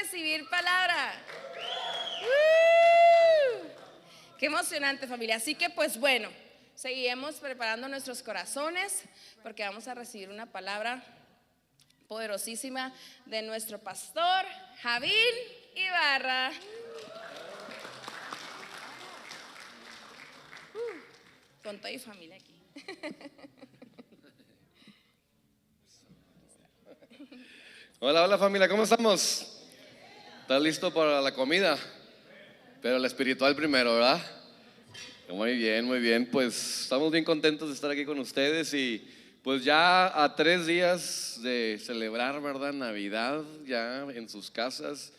recibir palabra. Qué emocionante, familia. Así que pues bueno, seguiremos preparando nuestros corazones porque vamos a recibir una palabra poderosísima de nuestro pastor Javín Ibarra. Con toda mi familia aquí. Hola, hola familia, ¿cómo estamos? ¿Estás listo para la comida? Pero la espiritual primero, ¿verdad? Muy bien, pues estamos bien contentos de estar aquí con ustedes y pues ya a 3 días de celebrar, ¿verdad? Navidad ya en sus casas.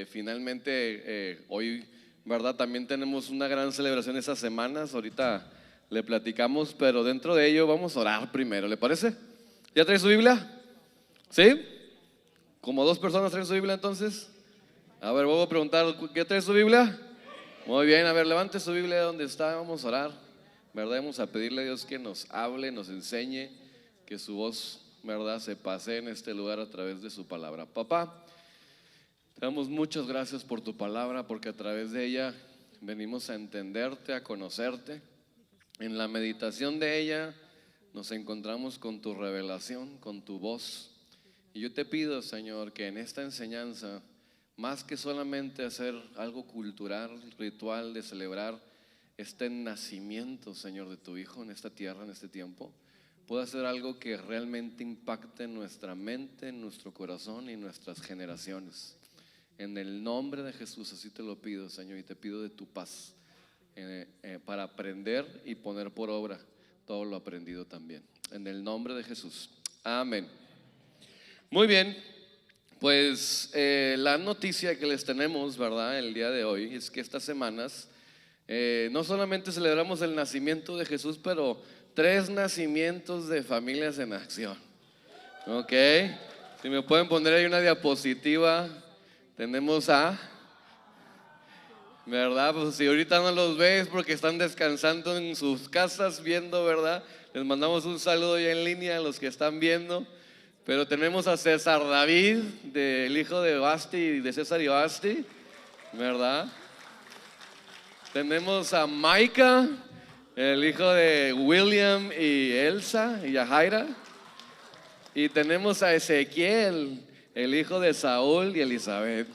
Finalmente hoy, ¿verdad? También tenemos una gran celebración esas semanas, ahorita le platicamos, pero dentro de ello vamos a orar primero, ¿le parece? ¿Ya trae su Biblia? ¿Sí? ¿Como 2 personas traen su Biblia entonces? A ver, voy a preguntar, ¿qué trae su Biblia? Muy bien, a ver, levante su Biblia donde está, vamos a orar, ¿verdad? Vamos a pedirle a Dios que nos hable, nos enseñe, que su voz, ¿verdad? Se pase en este lugar a través de su palabra. Papá, te damos muchas gracias por tu palabra, porque a través de ella venimos a entenderte, a conocerte. En la meditación de ella nos encontramos con tu revelación, con tu voz. Y yo te pido, Señor, que en esta enseñanza, más que solamente hacer algo cultural, ritual de celebrar este nacimiento, Señor, de tu Hijo en esta tierra, en este tiempo, pueda ser algo que realmente impacte en nuestra mente, en nuestro corazón y en nuestras generaciones. En el nombre de Jesús, así te lo pido, Señor, y te pido de tu paz para aprender y poner por obra todo lo aprendido también. En el nombre de Jesús. Amén. Muy bien, pues la noticia que les tenemos, ¿verdad? El día de hoy es que estas semanas no solamente celebramos el nacimiento de Jesús, pero 3 nacimientos de familias en acción. Ok, si me pueden poner ahí una diapositiva, tenemos ¿verdad? Pues si ahorita no los ves porque están descansando en sus casas viendo, ¿verdad? Les mandamos un saludo ya en línea a los que están viendo. Pero tenemos a César David, el hijo de Basti y de César y Basti, ¿verdad? Tenemos a Maika, el hijo de William y Elsa y Yajaira. Y tenemos a Ezequiel, el hijo de Saúl y Elizabeth.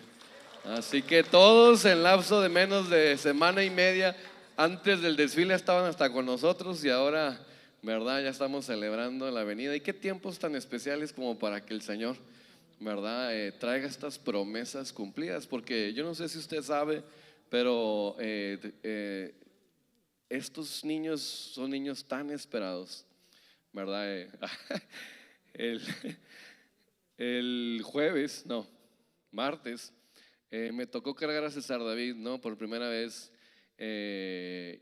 Así que todos en lapso de menos de semana y media antes del desfile estaban hasta con nosotros y ahora, ¿verdad? Ya estamos celebrando la venida. Y qué tiempos tan especiales como para que el Señor, ¿verdad? Traiga estas promesas cumplidas. Porque yo no sé si usted sabe, pero estos niños son niños tan esperados, ¿verdad? El, el jueves, no, martes, me tocó cargar a César David, ¿no? Por primera vez.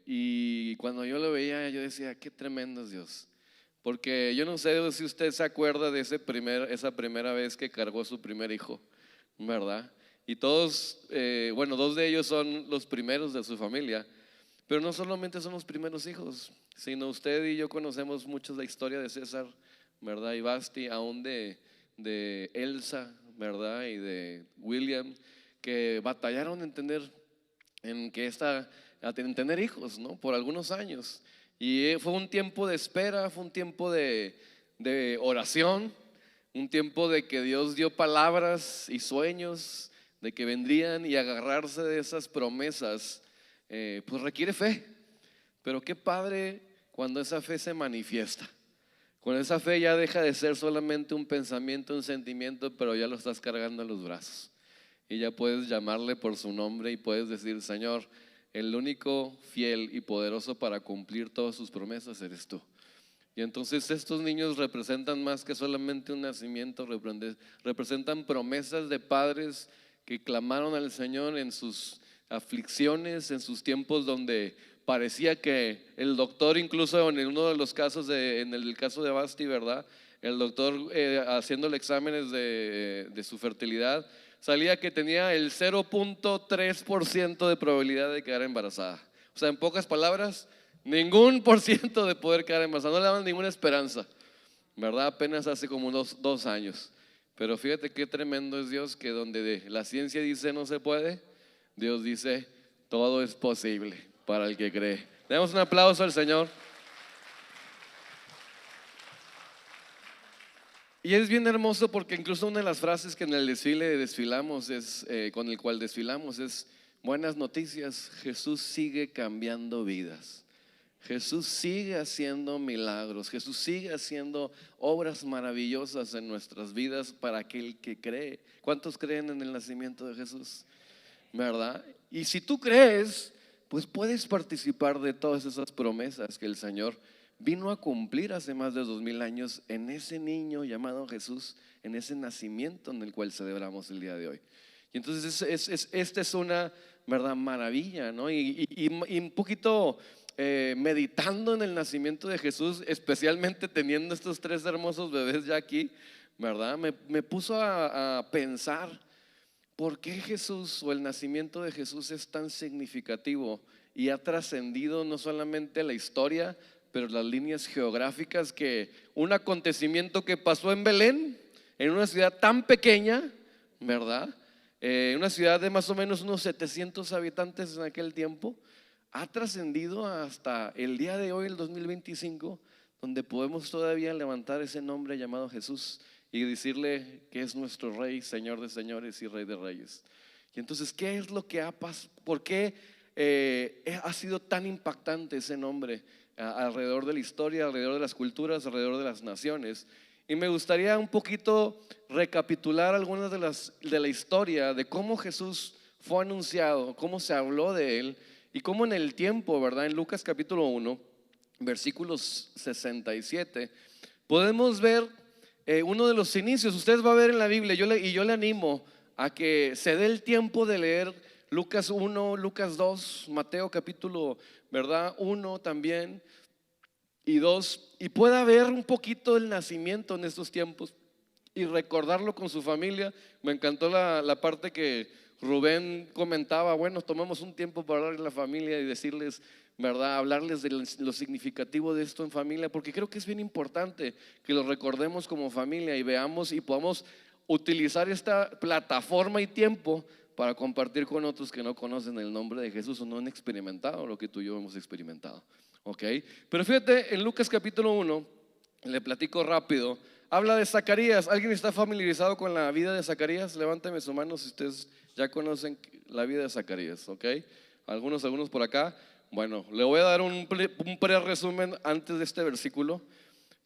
Y cuando yo lo veía, yo decía, qué tremendo es Dios. Porque yo no sé si usted se acuerda de esa primera vez que cargó su primer hijo, ¿verdad? Y todos, bueno, 2 de ellos son los primeros de su familia. Pero no solamente son los primeros hijos, sino usted y yo conocemos mucho la historia de César, ¿verdad? Y Basti, aún de Elsa, ¿verdad? Y de William, que batallaron en tener hijos, ¿no? Por algunos años. Y fue un tiempo de espera, fue un tiempo de oración, un tiempo de que Dios dio palabras y sueños de que vendrían, y agarrarse de esas promesas pues requiere fe. Pero qué padre cuando esa fe se manifiesta, cuando esa fe ya deja de ser solamente un pensamiento, un sentimiento, pero ya lo estás cargando en los brazos y ya puedes llamarle por su nombre y puedes decir, Señor, el único fiel y poderoso para cumplir todas sus promesas eres tú. Y entonces estos niños representan más que solamente un nacimiento, representan promesas de padres que clamaron al Señor en sus aflicciones, en sus tiempos donde parecía que el doctor, incluso en uno de los casos, en el caso de Basti, ¿verdad? El doctor haciéndole exámenes de su fertilidad, salía que tenía el 0.3% de probabilidad de quedar embarazada. O sea, en pocas palabras, ningún por ciento de poder quedar embarazada, no le daban ninguna esperanza, ¿verdad? Apenas hace como unos 2 años. Pero fíjate qué tremendo es Dios, que donde la ciencia dice no se puede, Dios dice todo es posible para el que cree. Demos un aplauso al Señor. Y es bien hermoso porque incluso una de las frases que en el desfile desfilamos con el cual desfilamos es: buenas noticias, Jesús sigue cambiando vidas. Jesús sigue haciendo milagros, Jesús sigue haciendo obras maravillosas en nuestras vidas para aquel que cree. ¿Cuántos creen en el nacimiento de Jesús? ¿Verdad? Y si tú crees, pues puedes participar de todas esas promesas que el Señor vino a cumplir hace más de 2000 años en ese niño llamado Jesús, en ese nacimiento en el cual celebramos el día de hoy. Y entonces esta es una, ¿verdad?, maravilla, ¿no? Y un poquito meditando en el nacimiento de Jesús, especialmente teniendo estos 3 hermosos bebés ya aquí, ¿verdad? Me puso a pensar por qué Jesús o el nacimiento de Jesús es tan significativo y ha trascendido no solamente la historia, pero las líneas geográficas, que un acontecimiento que pasó en Belén, en una ciudad tan pequeña, ¿verdad? Una ciudad de más o menos unos 700 habitantes en aquel tiempo, ha trascendido hasta el día de hoy, el 2025, donde podemos todavía levantar ese nombre llamado Jesús y decirle que es nuestro Rey, Señor de señores y Rey de reyes. Y entonces, ¿qué es lo que ha pasado? ¿Por qué ha sido tan impactante ese nombre alrededor de la historia, alrededor de las culturas, alrededor de las naciones? Y me gustaría un poquito recapitular algunas de la historia de cómo Jesús fue anunciado, cómo se habló de él y cómo en el tiempo, ¿verdad? En Lucas capítulo 1, versículos 67, podemos ver uno de los inicios. Ustedes va a ver en la Biblia, yo le animo a que se dé el tiempo de leer Lucas 1, Lucas 2, Mateo capítulo, ¿verdad?, 1 también y 2, y pueda ver un poquito el nacimiento en estos tiempos y recordarlo con su familia. Me encantó la parte que Rubén comentaba: bueno, tomamos un tiempo para hablar de la familia y decirles, ¿verdad?, hablarles de lo significativo de esto en familia, porque creo que es bien importante que lo recordemos como familia y veamos y podamos utilizar esta plataforma y tiempo para compartir con otros que no conocen el nombre de Jesús o no han experimentado lo que tú y yo hemos experimentado. ¿Ok? Pero fíjate, en Lucas capítulo 1, le platico rápido, habla de Zacarías. ¿Alguien está familiarizado con la vida de Zacarías? Levántame su mano si ustedes ya conocen la vida de Zacarías. ¿Ok? Algunos por acá. Bueno, le voy a dar un pre-resumen antes de este versículo.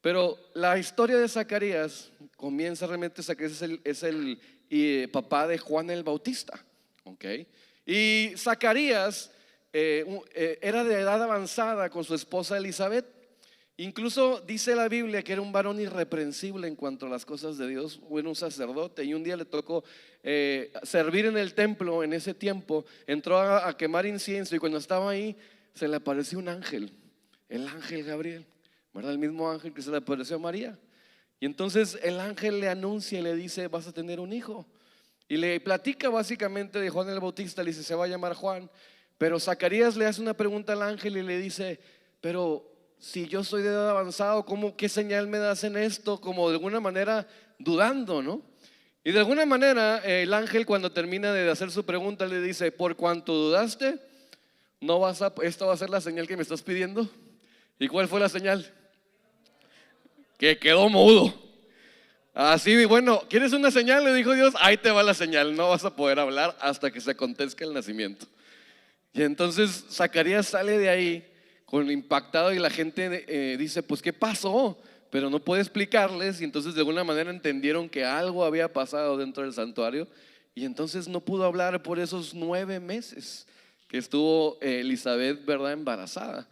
Pero la historia de Zacarías comienza realmente. Zacarías es el papá de Juan el Bautista. ¿Ok? Y Zacarías era de edad avanzada con su esposa Elizabeth. Incluso dice la Biblia que era un varón irreprensible en cuanto a las cosas de Dios, era un sacerdote, y un día le tocó servir en el templo. En ese tiempo entró a quemar incienso, y cuando estaba ahí se le apareció un ángel, el ángel Gabriel, ¿verdad? El mismo ángel que se le apareció a María. Y entonces el ángel le anuncia y le dice: vas a tener un hijo. Y le platica básicamente de Juan el Bautista. Le dice: se va a llamar Juan. Pero Zacarías le hace una pregunta al ángel y le dice: pero si yo soy de edad avanzada, ¿qué señal me das en esto? Como de alguna manera dudando, ¿no? Y de alguna manera el ángel, cuando termina de hacer su pregunta, le dice: por cuanto dudaste, esta va a ser la señal que me estás pidiendo. ¿Y cuál fue la señal? Que quedó mudo. Así, bueno, ¿quieres una señal?, le dijo Dios. Ahí te va la señal, no vas a poder hablar hasta que se acontezca el nacimiento. Y entonces Zacarías sale de ahí con impactado, y la gente dice: pues ¿qué pasó? Pero no puede explicarles. Y entonces de alguna manera entendieron que algo había pasado dentro del santuario, y entonces no pudo hablar por esos 9 meses que estuvo Elizabeth, ¿verdad?, embarazada.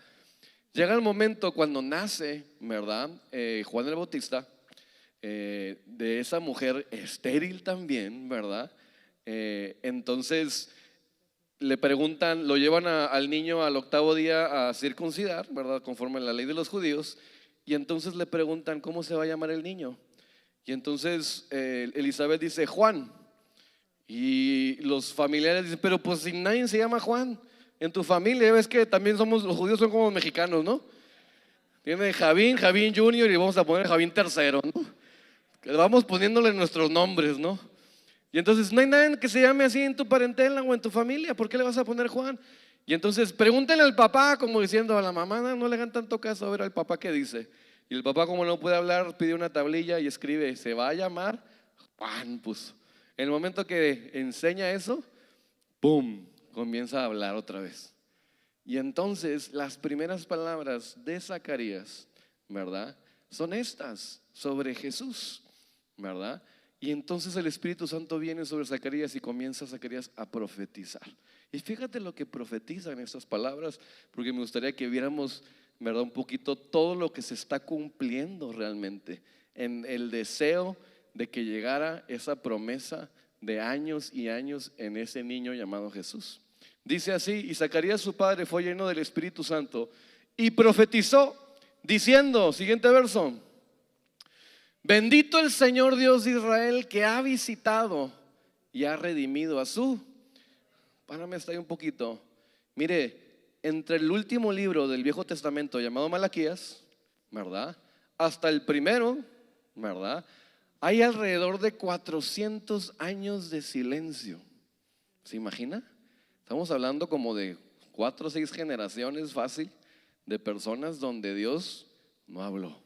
Llega el momento cuando nace, ¿verdad?, Juan el Bautista, de esa mujer estéril también, ¿verdad? Entonces le preguntan, lo llevan al niño al 8º día a circuncidar, ¿verdad?, conforme a la ley de los judíos. Y entonces le preguntan: ¿cómo se va a llamar el niño? Y entonces Elizabeth dice: Juan. Y los familiares dicen: pero pues si nadie se llama Juan en tu familia. Ves que también los judíos son como mexicanos, ¿no? Tiene Javín Junior y vamos a poner Javín III, ¿no? Que vamos poniéndole nuestros nombres, ¿no? Y entonces no hay nadie que se llame así en tu parentela o en tu familia. ¿Por qué le vas a poner Juan? Y entonces pregúntenle al papá, como diciendo a la mamá, no le hagan tanto caso, a ver al papá qué dice. Y el papá, como no puede hablar, pide una tablilla y escribe, se va a llamar Juan. Pues en el momento que enseña eso, ¡pum!, comienza a hablar otra vez. Y entonces las primeras palabras de Zacarías, ¿verdad?, son estas, sobre Jesús, ¿verdad? Y entonces el Espíritu Santo viene sobre Zacarías y comienza Zacarías a profetizar. Y fíjate lo que profetizan estas palabras, porque me gustaría que viéramos, ¿verdad?, un poquito todo lo que se está cumpliendo realmente en el deseo de que llegara esa promesa de años y años en ese niño llamado Jesús. Dice así: y Zacarías su padre fue lleno del Espíritu Santo y profetizó diciendo, siguiente verso: bendito el Señor Dios de Israel, que ha visitado y ha redimido a su. Párame hasta ahí un poquito. Mire, entre el último libro del Viejo Testamento llamado Malaquías, ¿verdad?, hasta el primero, ¿verdad?, hay alrededor de 400 años de silencio. ¿Se imagina? Estamos hablando como de 4 o 6 generaciones fácil de personas donde Dios no habló.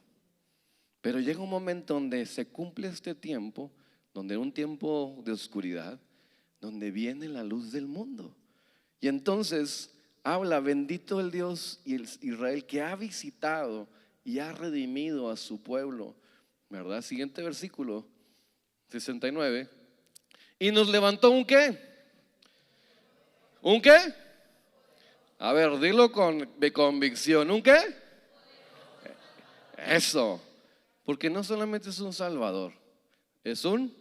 Pero llega un momento donde se cumple este tiempo, donde un tiempo de oscuridad, donde viene la luz del mundo. Y entonces habla: bendito el Dios y el Israel, que ha visitado y ha redimido a su pueblo, ¿verdad? Siguiente versículo, 69. Y nos levantó ¿un qué? ¿Un qué? A ver, dilo de convicción. ¿Un qué? Eso. Porque no solamente es un Salvador, es un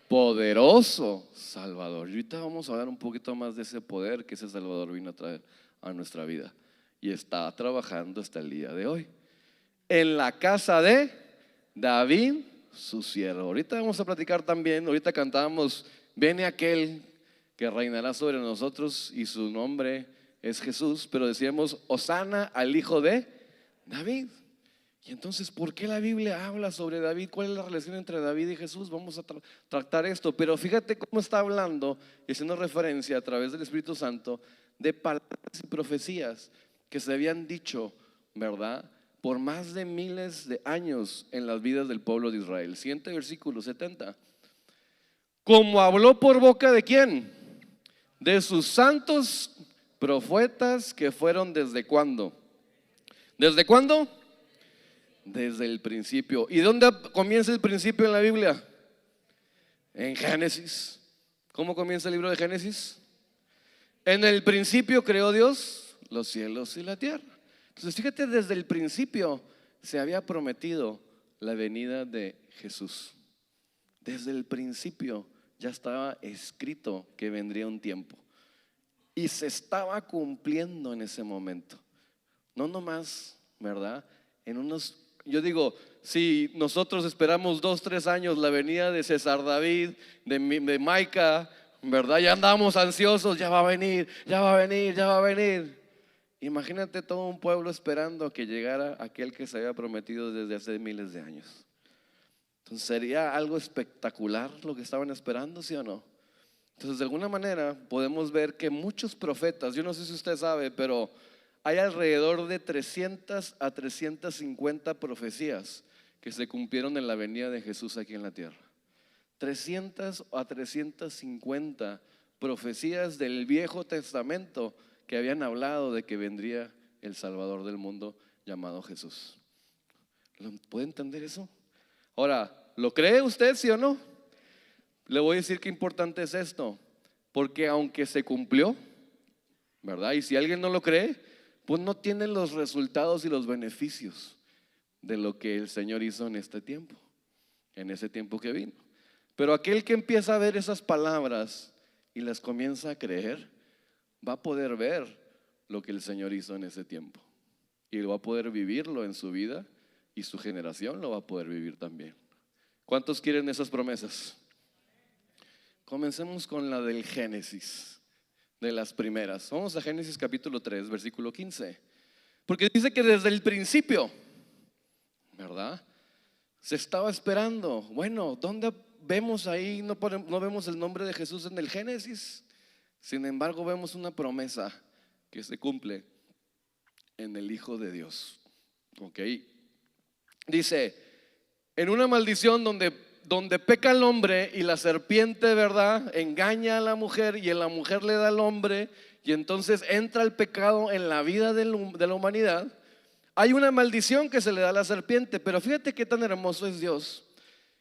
poderoso Salvador. Y ahorita vamos a hablar un poquito más de ese poder que ese Salvador vino a traer a nuestra vida. Y está trabajando hasta el día de hoy en la casa de David, su siervo. Ahorita vamos a platicar también. Ahorita cantábamos: viene aquel que reinará sobre nosotros y su nombre es Jesús. Pero decíamos: Hosana al hijo de David. Y entonces, ¿por qué la Biblia habla sobre David? ¿Cuál es la relación entre David y Jesús? Vamos a tratar esto. Pero fíjate cómo está hablando y haciendo referencia a través del Espíritu Santo de palabras y profecías que se habían dicho, ¿verdad?, por más de miles de años en las vidas del pueblo de Israel. Siguiente versículo, 70. Como habló por boca de ¿quién? De sus santos profetas que fueron ¿desde cuándo? ¿Desde cuándo? Desde el principio. ¿Y dónde comienza el principio en la Biblia? En Génesis. ¿Cómo comienza el libro de Génesis? En el principio creó Dios los cielos y la tierra. Entonces fíjate, desde el principio se había prometido la venida de Jesús. Desde el principio ya estaba escrito que vendría un tiempo y se estaba cumpliendo en ese momento. No nomás, ¿verdad?, en unos, yo digo, si nosotros esperamos 2, 3 años la venida de César David, de Maica, ¿verdad?, ya andamos ansiosos: ya va a venir, ya va a venir, ya va a venir. Imagínate todo un pueblo esperando a que llegara aquel que se había prometido desde hace miles de años. Entonces sería algo espectacular lo que estaban esperando, ¿sí o no? Entonces de alguna manera podemos ver que muchos profetas, yo no sé si usted sabe, pero hay alrededor de 300 a 350 profecías que se cumplieron en la venida de Jesús aquí en la tierra. 300 a 350 profecías del Viejo Testamento que habían hablado de que vendría el Salvador del mundo llamado Jesús. ¿Puede entender eso? Ahora, ¿lo cree usted, sí o no? Le voy a decir qué importante es esto, porque aunque se cumplió, ¿verdad?, y si alguien no lo cree, pues no tiene los resultados y los beneficios de lo que el Señor hizo en este tiempo, en ese tiempo que vino. Pero aquel que empieza a ver esas palabras y las comienza a creer, va a poder ver lo que el Señor hizo en ese tiempo y va a poder vivirlo en su vida, y su generación lo va a poder vivir también. ¿Cuántos quieren esas promesas? Comencemos con la del Génesis, de las primeras. Vamos a Génesis capítulo 3, versículo 15. Porque dice que desde el principio, ¿verdad?, se estaba esperando. Bueno, ¿dónde vemos ahí? No vemos el nombre de Jesús en el Génesis. Sin embargo, vemos una promesa que se cumple en el Hijo de Dios. Ok. Dice, en una maldición donde peca el hombre y la serpiente, ¿verdad?, engaña a la mujer y la mujer le da al hombre, y entonces entra el pecado en la vida de la humanidad. Hay una maldición que se le da a la serpiente, pero fíjate qué tan hermoso es Dios,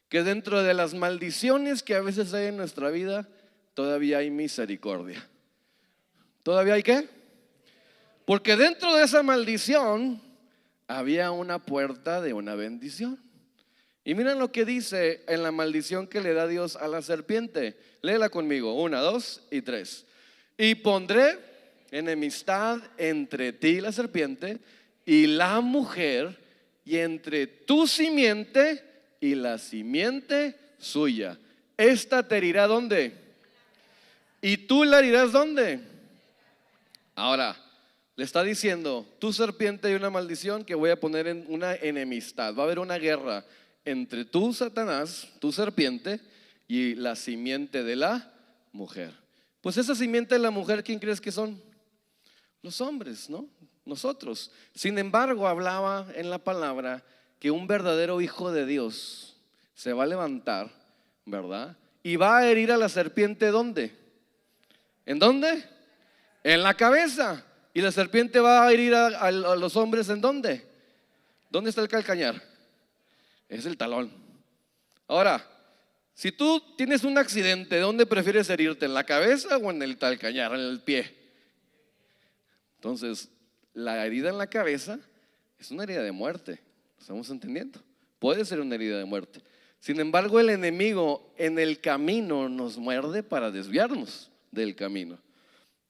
que dentro de las maldiciones que a veces hay en nuestra vida, todavía hay misericordia. ¿Todavía hay qué? Porque dentro de esa maldición había una puerta de una bendición. Y miren lo que dice en la maldición que le da Dios a la serpiente. Léela conmigo, 1, 2 y 3. Y pondré enemistad entre ti y la serpiente y la mujer, y entre tu simiente y la simiente suya. Esta te herirá ¿dónde? Y tú la herirás ¿dónde? Ahora, le está diciendo, tu serpiente, hay una maldición que voy a poner en una enemistad. Va a haber una guerra entre tú, Satanás, tu serpiente, y la simiente de la mujer. Pues esa simiente de la mujer, ¿quién crees que son? Los hombres, ¿no? Nosotros. Sin embargo, hablaba en la palabra que un verdadero hijo de Dios se va a levantar, ¿verdad? Y va a herir a la serpiente ¿dónde? ¿En dónde? En la cabeza. Y la serpiente va a herir a los hombres ¿en dónde? ¿Dónde está el calcañar? Es el talón. Ahora, si tú tienes un accidente, ¿dónde prefieres herirte? ¿En la cabeza o en el calcañar, en el pie? Entonces, la herida en la cabeza es una herida de muerte. ¿Estamos entendiendo? Puede ser una herida de muerte. Sin embargo, el enemigo en el camino nos muerde para desviarnos del camino,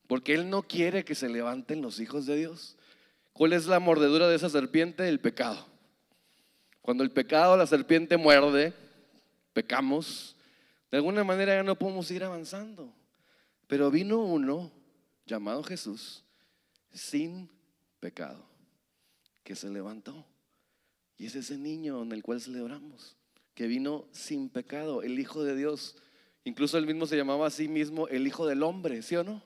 porque él no quiere que se levanten los hijos de Dios. ¿Cuál es la mordedura de esa serpiente? El pecado. Cuando el pecado, la serpiente muerde, pecamos, de alguna manera ya no podemos ir avanzando. Pero vino uno llamado Jesús sin pecado, que se levantó, y es ese niño en el cual celebramos, que vino sin pecado, el Hijo de Dios. Incluso él mismo se llamaba a sí mismo el Hijo del Hombre, ¿sí o no?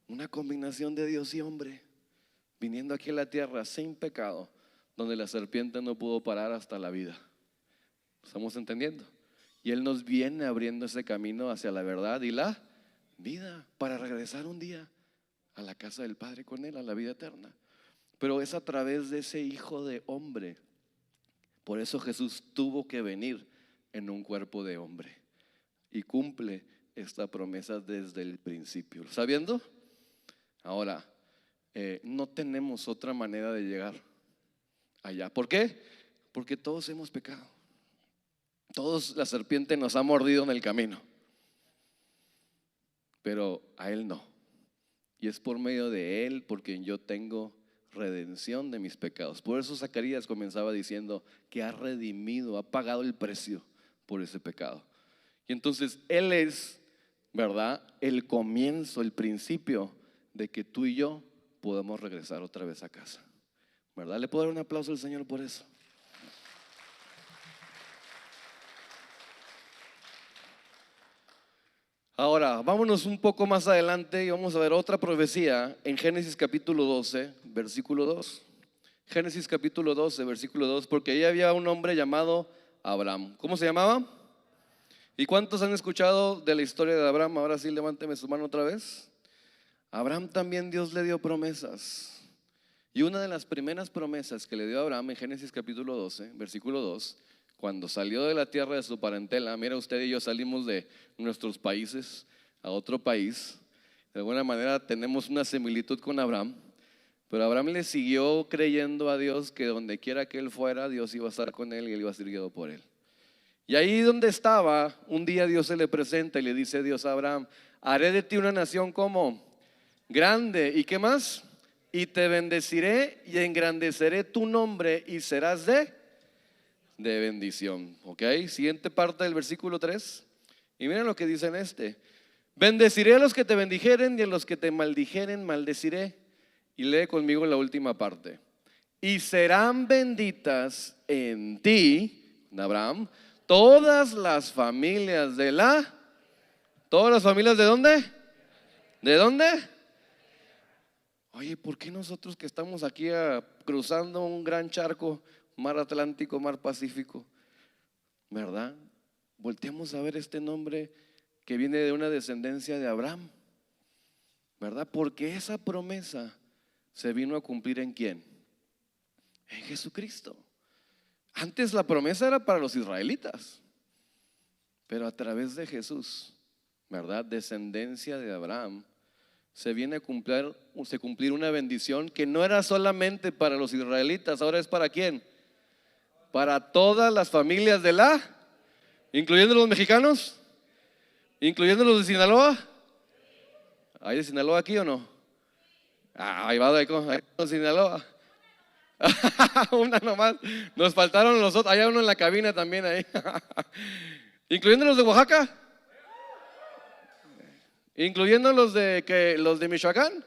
Una combinación de Dios y hombre, viniendo aquí a la tierra sin pecado, donde la serpiente no pudo parar hasta la vida. ¿Estamos entendiendo? Y él nos viene abriendo ese camino hacia la verdad y la vida, para regresar un día a la casa del Padre con él, a la vida eterna. Pero es a través de ese Hijo de hombre. Por eso Jesús tuvo que venir en un cuerpo de hombre, y cumple esta promesa desde el principio. ¿Sabiendo? Ahora, no tenemos otra manera de llegar allá. ¿Por qué? Porque todos hemos pecado. Todos, la serpiente nos ha mordido en el camino, pero a él no. Y es por medio de él por quien yo tengo redención de mis pecados. Por eso Zacarías comenzaba diciendo que ha redimido, ha pagado el precio por ese pecado. Y entonces él es, ¿verdad?, el comienzo, el principio de que tú y yo podamos regresar otra vez a casa, ¿verdad? ¿Le puedo dar un aplauso al Señor por eso? Ahora, vámonos un poco más adelante y vamos a ver otra profecía en Génesis capítulo 12, versículo 2. Génesis capítulo 12, versículo 2, porque ahí había un hombre llamado Abraham. ¿Cómo se llamaba? ¿Y cuántos han escuchado de la historia de Abraham? Ahora sí, levánteme su mano otra vez. Abraham también Dios le dio promesas. Y una de las primeras promesas que le dio a Abraham en Génesis capítulo 12, versículo 2, cuando salió de la tierra de su parentela, mira usted y yo salimos de nuestros países a otro país. De alguna manera tenemos una similitud con Abraham, pero Abraham le siguió creyendo a Dios que donde quiera que él fuera, Dios iba a estar con él y él iba a ser guiado por él. Y ahí donde estaba, un día Dios se le presenta y le dice Dios a Abraham: haré de ti una nación como grande. ¿Y qué más? Y te bendeciré y engrandeceré tu nombre y serás de bendición. Ok, siguiente parte del versículo 3. Y miren lo que dice en este: bendeciré a los que te bendijeren y a los que te maldijeren maldeciré. Y lee conmigo la última parte: y serán benditas en ti de Abraham, todas las familias de ¿todas las familias de dónde? ¿De dónde? Oye, ¿por qué nosotros que estamos aquí cruzando un gran charco, mar Atlántico, mar Pacífico, ¿verdad? Volteamos a ver este nombre que viene de una descendencia de Abraham, ¿verdad? Porque esa promesa se vino a cumplir ¿en quién? En Jesucristo. Antes la promesa era para los israelitas, pero a través de Jesús, ¿verdad? Descendencia de Abraham, se viene a cumplir una bendición que no era solamente para los israelitas, ahora es para ¿quién? Para todas las familias de incluyendo los mexicanos, incluyendo los de Sinaloa. ¿Hay de Sinaloa aquí o no? Ahí va de Sinaloa. Una nomás. Nos faltaron los otros. Hay uno en la cabina también ahí. Incluyendo los de Oaxaca. Incluyendo los de Michoacán.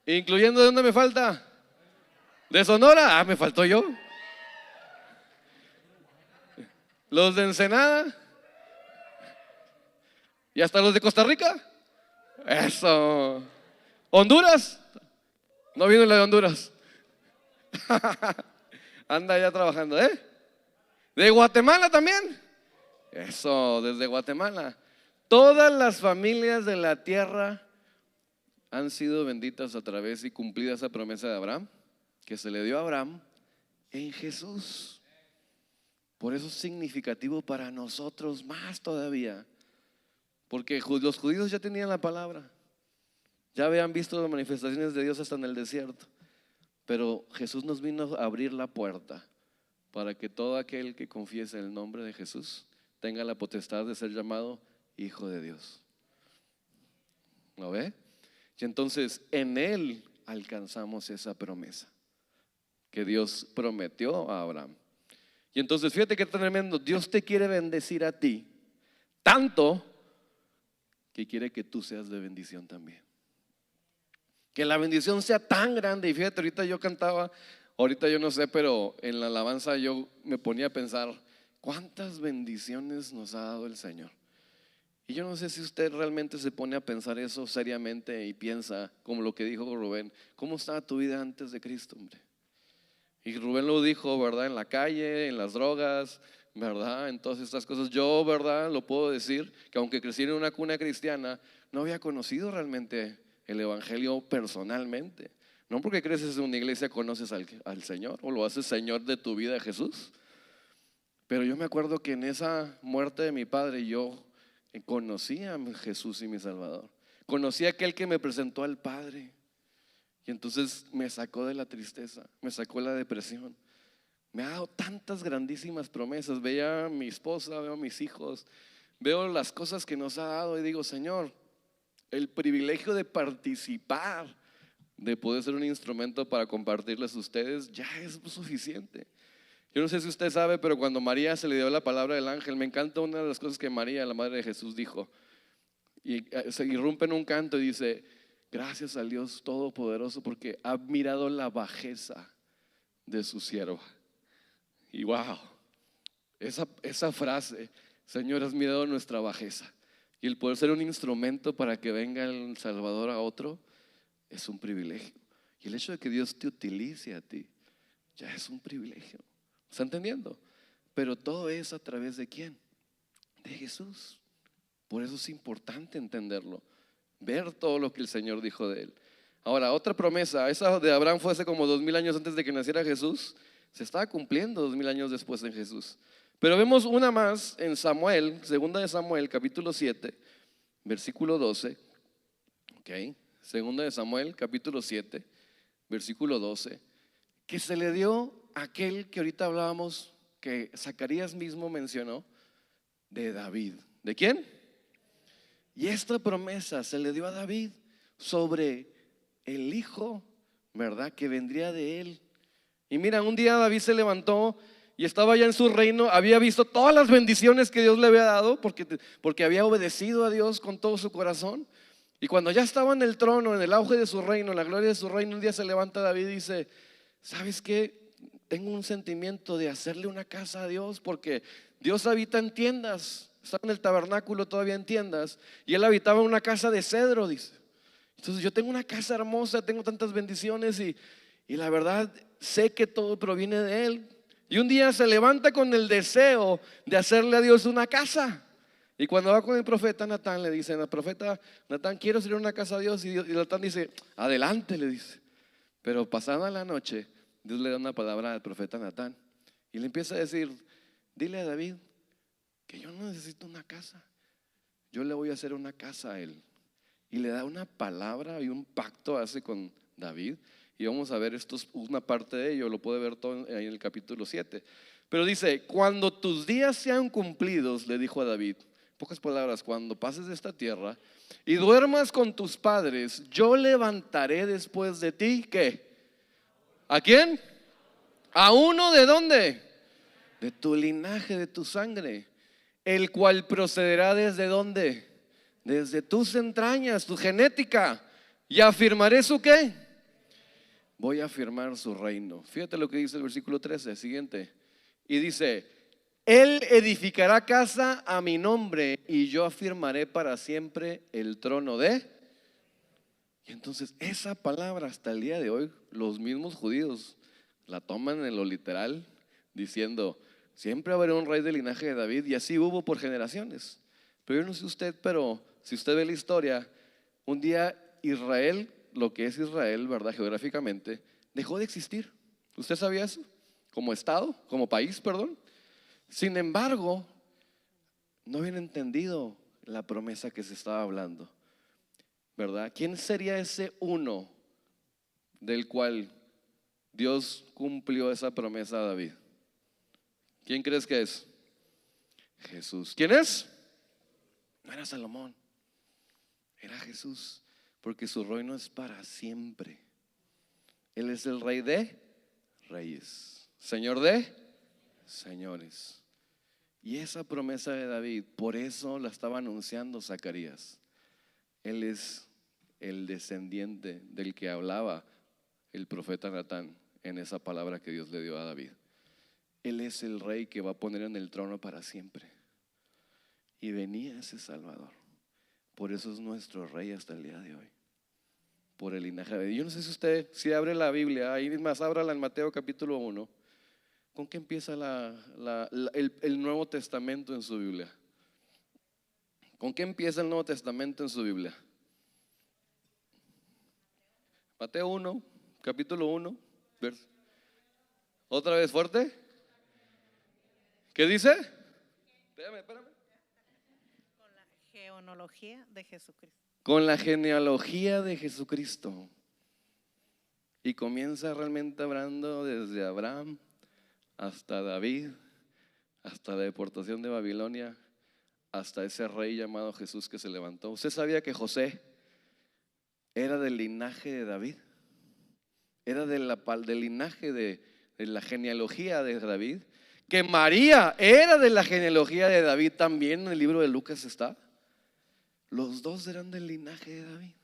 Incluyendo ¿de dónde me falta? De Sonora. Me faltó yo. Los de Ensenada. Y hasta los de Costa Rica. Eso. Honduras. No vino la de Honduras. Anda ya trabajando, ¿eh? De Guatemala también. Eso, desde Guatemala. Todas las familias de la tierra han sido benditas a través y cumplida esa promesa de Abraham, que se le dio a Abraham en Jesús. Por eso es significativo para nosotros más todavía. Porque los judíos ya tenían la palabra. Ya habían visto las manifestaciones de Dios hasta en el desierto. Pero Jesús nos vino a abrir la puerta para que todo aquel que confiese el nombre de Jesús tenga la potestad de ser llamado hijo de Dios. ¿Lo ve? Y entonces en Él alcanzamos esa promesa que Dios prometió a Abraham. Y entonces fíjate qué tremendo. Dios te quiere bendecir a ti tanto que quiere que tú seas de bendición también. Que la bendición sea tan grande. Y fíjate, ahorita yo cantaba, ahorita yo no sé, pero en la alabanza yo me ponía a pensar cuántas bendiciones nos ha dado el Señor. Y yo no sé si usted realmente se pone a pensar eso seriamente y piensa, como lo que dijo Rubén, ¿cómo estaba tu vida antes de Cristo, hombre? Y Rubén lo dijo, ¿verdad? En la calle, en las drogas, ¿verdad? En todas estas cosas. Yo, ¿verdad? Lo puedo decir, que aunque crecí en una cuna cristiana, no había conocido realmente el evangelio personalmente. No porque creces en una iglesia conoces al Señor o lo haces Señor de tu vida, Jesús. Pero yo me acuerdo que en esa muerte de mi padre yo conocí a Jesús y mi Salvador. Conocí a aquel que me presentó al Padre. Y entonces me sacó de la tristeza, me sacó de la depresión. Me ha dado tantas grandísimas promesas. Veía a mi esposa, veo a mis hijos, veo las cosas que nos ha dado y digo, Señor, el privilegio de participar, de poder ser un instrumento para compartirles a ustedes, ya es suficiente. Yo no sé si usted sabe, pero cuando María se le dio la palabra del ángel, me encanta una de las cosas que María, la madre de Jesús, dijo. Y se irrumpe en un canto y dice, gracias al Dios Todopoderoso porque ha mirado la bajeza de su sierva. Y wow, esa frase, Señor, has mirado nuestra bajeza. Y el poder ser un instrumento para que venga el Salvador a otro es un privilegio. Y el hecho de que Dios te utilice a ti ya es un privilegio. ¿Está entendiendo? Pero todo es a través de ¿quién? De Jesús. Por eso es importante entenderlo, ver todo lo que el Señor dijo de él. Ahora, otra promesa, esa de Abraham fue hace como 2000 años antes de que naciera Jesús. Se estaba cumpliendo 2000 años después en Jesús. Pero vemos una más en Samuel, segunda de Samuel, capítulo 7, versículo 12. Ok, segunda de Samuel, capítulo 7, versículo 12, que se le dio a aquel que ahorita hablábamos, que Zacarías mismo mencionó, de David. ¿De quién? Y esta promesa se le dio a David sobre el hijo, ¿verdad? Que vendría de él. Y mira, un día David se levantó y estaba ya en su reino, había visto todas las bendiciones que Dios le había dado porque había obedecido a Dios con todo su corazón. Y cuando ya estaba en el trono, en el auge de su reino, en la gloria de su reino, un día se levanta David y dice, ¿sabes qué? tengo un sentimiento de hacerle una casa a Dios, porque Dios habita en tiendas, está en el tabernáculo todavía en tiendas, y Él habitaba en una casa de cedro, dice. Entonces yo tengo una casa hermosa, tengo tantas bendiciones y la verdad sé que todo proviene de Él. Y un día se levanta con el deseo de hacerle a Dios una casa. Y cuando va con el profeta Natán, le dice al profeta Natán, quiero hacer una casa a Dios. Y Natán dice, adelante, le dice. Pero pasada la noche, Dios le da una palabra al profeta Natán y le empieza a decir, dile a David que yo no necesito una casa, yo le voy a hacer una casa a él. Y le da una palabra y un pacto hace con David. Y vamos a ver esto, una parte de ello, lo puede ver todo ahí en el capítulo 7. Pero dice, cuando tus días sean cumplidos, le dijo a David, pocas palabras, cuando pases de esta tierra y duermas con tus padres, yo levantaré después de ti, ¿qué? ¿A quién? A uno de dónde? De tu linaje, de tu sangre, el cual procederá desde dónde? Desde tus entrañas, tu genética. Y afirmaré su ¿qué? Voy a afirmar su reino. Fíjate lo que dice el versículo 13, siguiente. Y dice, Él edificará casa a mi nombre y yo afirmaré para siempre el trono de. Y entonces esa palabra hasta el día de hoy los mismos judíos la toman en lo literal, diciendo, siempre habrá un rey del linaje de David, y así hubo por generaciones. Pero yo no sé usted, pero si usted ve la historia, un día Israel, lo que es Israel, ¿verdad? Geográficamente, dejó de existir. ¿Usted sabía eso? Como estado, como país, perdón. Sin embargo, no habían entendido la promesa que se estaba hablando, ¿verdad? ¿Quién sería ese uno del cual Dios cumplió esa promesa a David? ¿Quién crees que es? Jesús. ¿Quién es? No era Salomón, era Jesús, porque su reino es para siempre. Él es el Rey de reyes, Señor de señores. Y esa promesa de David, por eso la estaba anunciando Zacarías. Él es el descendiente del que hablaba el profeta Natán en esa palabra que Dios le dio a David. Él es el rey que va a poner en el trono para siempre. Y venía ese Salvador. Por eso es nuestro rey hasta el día de hoy, por el linaje de David. Yo no sé si usted, si abre la Biblia, ahí más ábrala en Mateo capítulo 1. ¿Con qué empieza el Nuevo Testamento en su Biblia? ¿Con qué empieza el Nuevo Testamento en su Biblia? Mateo 1, capítulo 1, otra vez fuerte. ¿Qué dice? Espérame. Con la genealogía de Jesucristo. Con la genealogía de Jesucristo. Y comienza realmente hablando desde Abraham hasta David, hasta la deportación de Babilonia, hasta ese rey llamado Jesús que se levantó. ¿Usted sabía que José era del linaje de David? Era del linaje de la genealogía de David. Que María era de la genealogía de David también, en el libro de Lucas está. Los dos eran del linaje de David.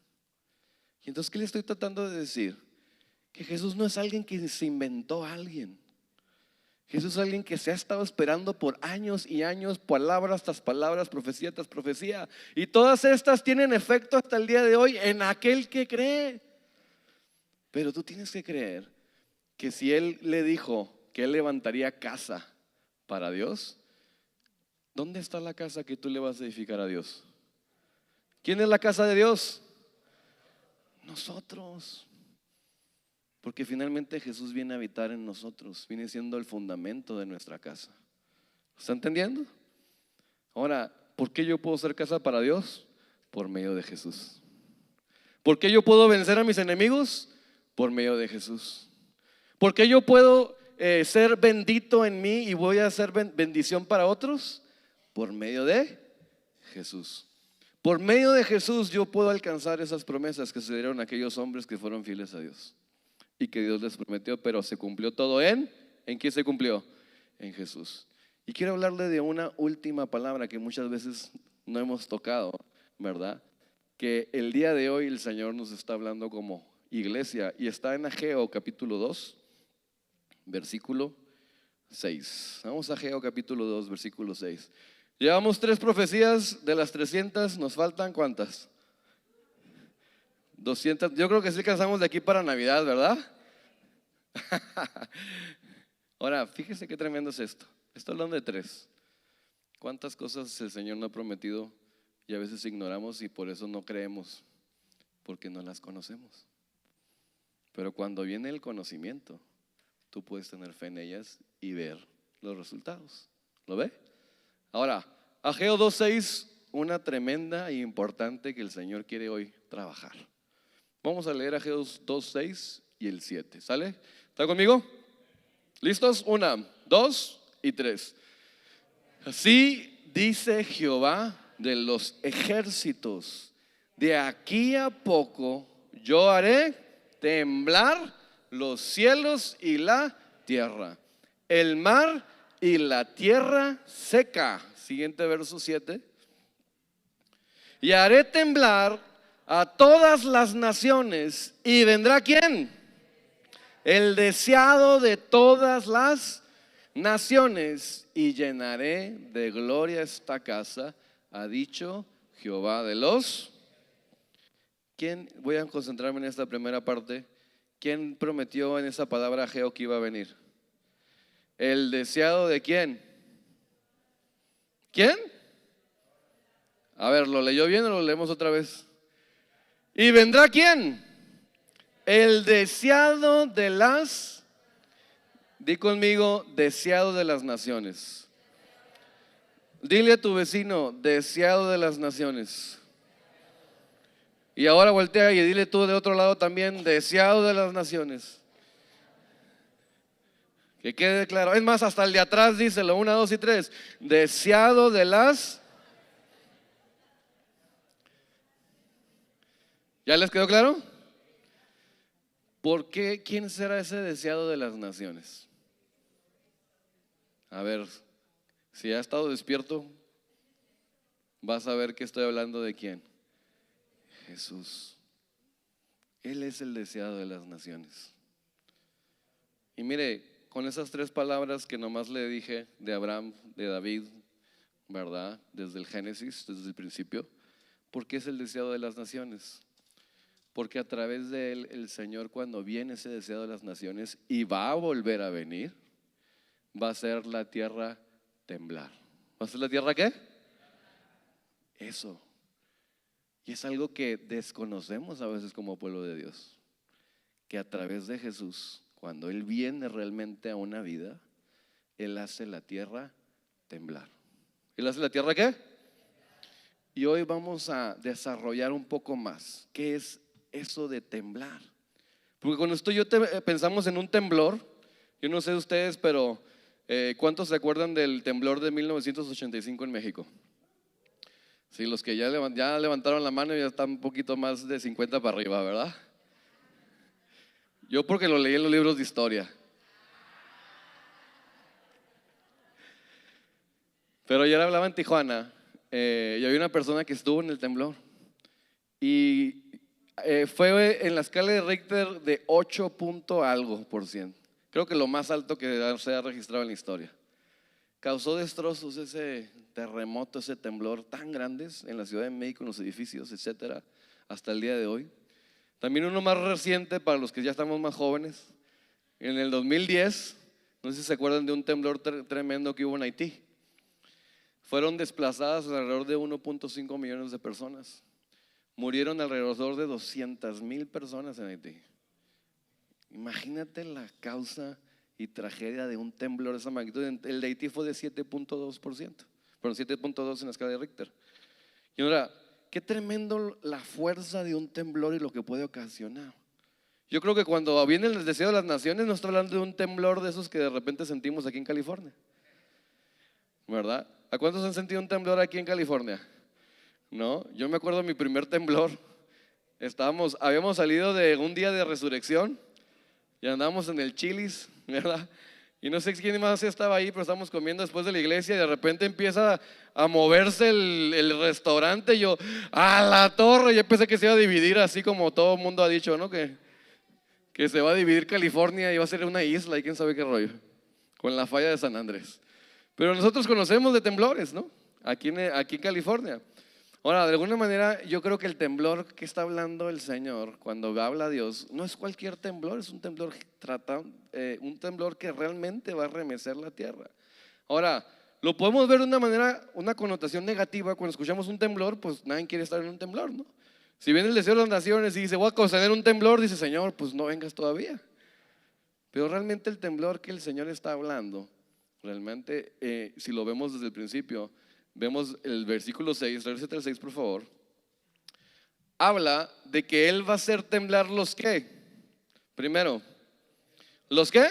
Y entonces, ¿qué le estoy tratando de decir? Que Jesús no es alguien que se inventó a alguien. Jesús es alguien que se ha estado esperando por años y años, palabras tras palabras, profecía tras profecía. Y todas estas tienen efecto hasta el día de hoy en aquel que cree. Pero tú tienes que creer que si Él le dijo que Él levantaría casa para Dios, ¿dónde está la casa que tú le vas a edificar a Dios? ¿Quién es la casa de Dios? Nosotros. Porque finalmente Jesús viene a habitar en nosotros, viene siendo el fundamento de nuestra casa. ¿Está entendiendo? Ahora, ¿por qué yo puedo ser casa para Dios? Por medio de Jesús. ¿Por qué yo puedo vencer a mis enemigos? Por medio de Jesús. ¿Por qué yo puedo ser bendito en mí y voy a ser bendición para otros? Por medio de Jesús. Por medio de Jesús yo puedo alcanzar esas promesas que se dieron a aquellos hombres que fueron fieles a Dios y que Dios les prometió, pero se cumplió todo ¿en quién se cumplió? En Jesús. Y quiero hablarle de una última palabra que muchas veces no hemos tocado, ¿verdad? Que el día de hoy el Señor nos está hablando como iglesia, y está en Ageo capítulo 2. versículo 6. Vamos a Ageo capítulo 2, versículo 6. Llevamos 3 profecías de las 300, nos faltan ¿cuántas? 200. Yo creo que sí alcanzamos de aquí para Navidad, ¿verdad? Ahora, fíjese qué tremendo es esto. Estoy hablando de 3. ¿Cuántas cosas el Señor no ha prometido y a veces ignoramos y por eso no creemos? Porque no las conocemos. Pero cuando viene el conocimiento, tú puedes tener fe en ellas y ver los resultados. ¿Lo ve? Ahora, Ageo 2.6, una tremenda e importante que el Señor quiere hoy trabajar. Vamos a leer Ageo 2.6 y el 7. ¿Sale? ¿Está conmigo? ¿Listos? 1, 2 y 3. Así dice Jehová de los ejércitos: de aquí a poco yo haré temblar los cielos y la tierra, el mar y la tierra seca. Siguiente verso 7. Y haré temblar a todas las naciones. ¿Y vendrá quién? El deseado de todas las naciones. Y llenaré de gloria esta casa, ha dicho Jehová de los. ¿Quién? Voy a concentrarme en esta primera parte. ¿Quién prometió en esa palabra Ageo que iba a venir? ¿El deseado de quién? ¿Quién? A ver, ¿lo leyó bien o lo leemos otra vez? ¿Y vendrá quién? El deseado de las. Di conmigo, deseado de las naciones. Dile a tu vecino, deseado de las naciones. Y ahora voltea y dile tú de otro lado también, deseado de las naciones. Que quede claro. Es más, hasta el de atrás díselo, 1, 2 y 3. Deseado de las. ¿Ya les quedó claro? ¿Por qué? ¿Quién será ese deseado de las naciones? A ver, si ha estado despierto, vas a ver que estoy hablando de quién. Jesús. Él es el deseado de las naciones. Y mire, con esas 3 palabras que nomás le dije de Abraham, de David, ¿verdad? Desde el Génesis, desde el principio. ¿Por qué es el deseado de las naciones? Porque a través de él, el Señor, cuando viene ese deseado de las naciones y va a volver a venir, va a hacer la tierra temblar. ¿Va a hacer la tierra qué? Eso. Y es algo que desconocemos a veces como pueblo de Dios. Que a través de Jesús, cuando Él viene realmente a una vida, Él hace la tierra temblar. ¿Él hace la tierra qué? Y hoy vamos a desarrollar un poco más. ¿Qué es eso de temblar? Porque con esto pensamos en un temblor. Yo no sé ustedes, pero ¿cuántos se acuerdan del temblor de 1985 en México? Sí, los que ya levantaron la mano ya están un poquito más de 50 para arriba, ¿verdad? Yo porque lo leí en los libros de historia. Pero ayer hablaba en Tijuana y había una persona que estuvo en el temblor y fue en la escala de Richter de 8 punto algo %. Creo que lo más alto que se ha registrado en la historia. Causó destrozos ese terremoto, ese temblor tan grandes en la Ciudad de México, en los edificios, etcétera, hasta el día de hoy. También uno más reciente para los que ya estamos más jóvenes. En el 2010, no sé si se acuerdan de un temblor tremendo que hubo en Haití. Fueron desplazadas alrededor de 1.5 millones de personas. Murieron alrededor de 200,000 personas en Haití. Imagínate la causa y tragedia de un temblor de esa magnitud. El de Haití fue de 7.2%, pero 7.2 en la escala de Richter. Y ahora, qué tremendo la fuerza de un temblor y lo que puede ocasionar. Yo creo que cuando viene el deseo de las naciones, no está hablando de un temblor de esos que de repente sentimos aquí en California, ¿verdad? ¿A cuántos han sentido un temblor aquí en California? No, yo me acuerdo de mi primer temblor. Habíamos salido de un día de resurrección y andábamos en el Chili's, ¿verdad? Y no sé quién más estaba ahí, pero estábamos comiendo después de la iglesia y de repente empieza a moverse el restaurante. Y yo, ¡a la torre! Yo pensé que se iba a dividir así como todo el mundo ha dicho, ¿no? Que que se va a dividir California y va a ser una isla y quién sabe qué rollo, con la falla de San Andrés. Pero nosotros conocemos de temblores, ¿no? Aquí en California. Ahora, de alguna manera, yo creo que el temblor que está hablando el Señor cuando habla a Dios no es cualquier temblor, es un temblor, un temblor que realmente va a remecer la tierra. Ahora, lo podemos ver de una manera, una connotación negativa. Cuando escuchamos un temblor, pues nadie quiere estar en un temblor, ¿no? Si viene el deseo de las naciones y dice, voy a conceder un temblor, dice, Señor, pues no vengas todavía. Pero realmente el temblor que el Señor está hablando, realmente, si lo vemos desde el principio, vemos el versículo 6, regresate al 6 por favor, habla de que Él va a hacer temblar los ¿qué? Primero, ¿los qué?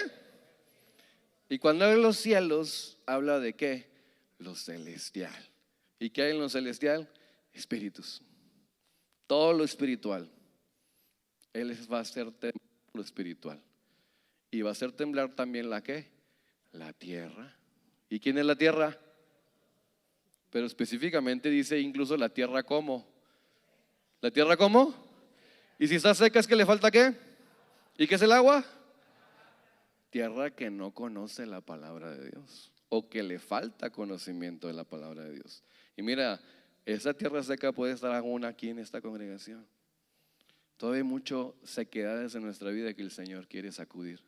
Y cuando habla de los cielos, habla de ¿qué? Lo celestial. ¿Y qué hay en lo celestial? Espíritus. Todo lo espiritual. Él va a hacer temblar lo espiritual. Y va a hacer temblar también la ¿qué? La tierra. ¿Y quién es la tierra? Pero específicamente dice incluso la tierra ¿cómo? ¿La tierra cómo? Y si está seca, ¿es que le falta qué? ¿Y qué es el agua? Tierra que no conoce la palabra de Dios, o que le falta conocimiento de la palabra de Dios. Y mira, esa tierra seca puede estar aún aquí en esta congregación. Todavía hay mucho sequedades en nuestra vida que el Señor quiere sacudir.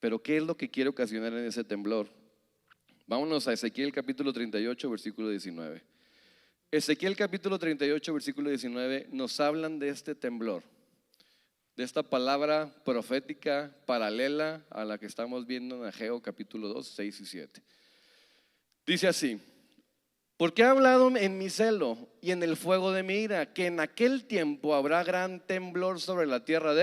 Pero ¿qué es lo que quiere ocasionar en ese temblor? Vámonos a Ezequiel capítulo 38, versículo 19. Ezequiel capítulo 38, versículo 19 nos hablan de este temblor, de esta palabra profética paralela a la que estamos viendo en Ageo capítulo 2, 6 y 7. Dice así: porque he hablado en mi celo y en el fuego de mi ira, que en aquel tiempo habrá gran temblor sobre la tierra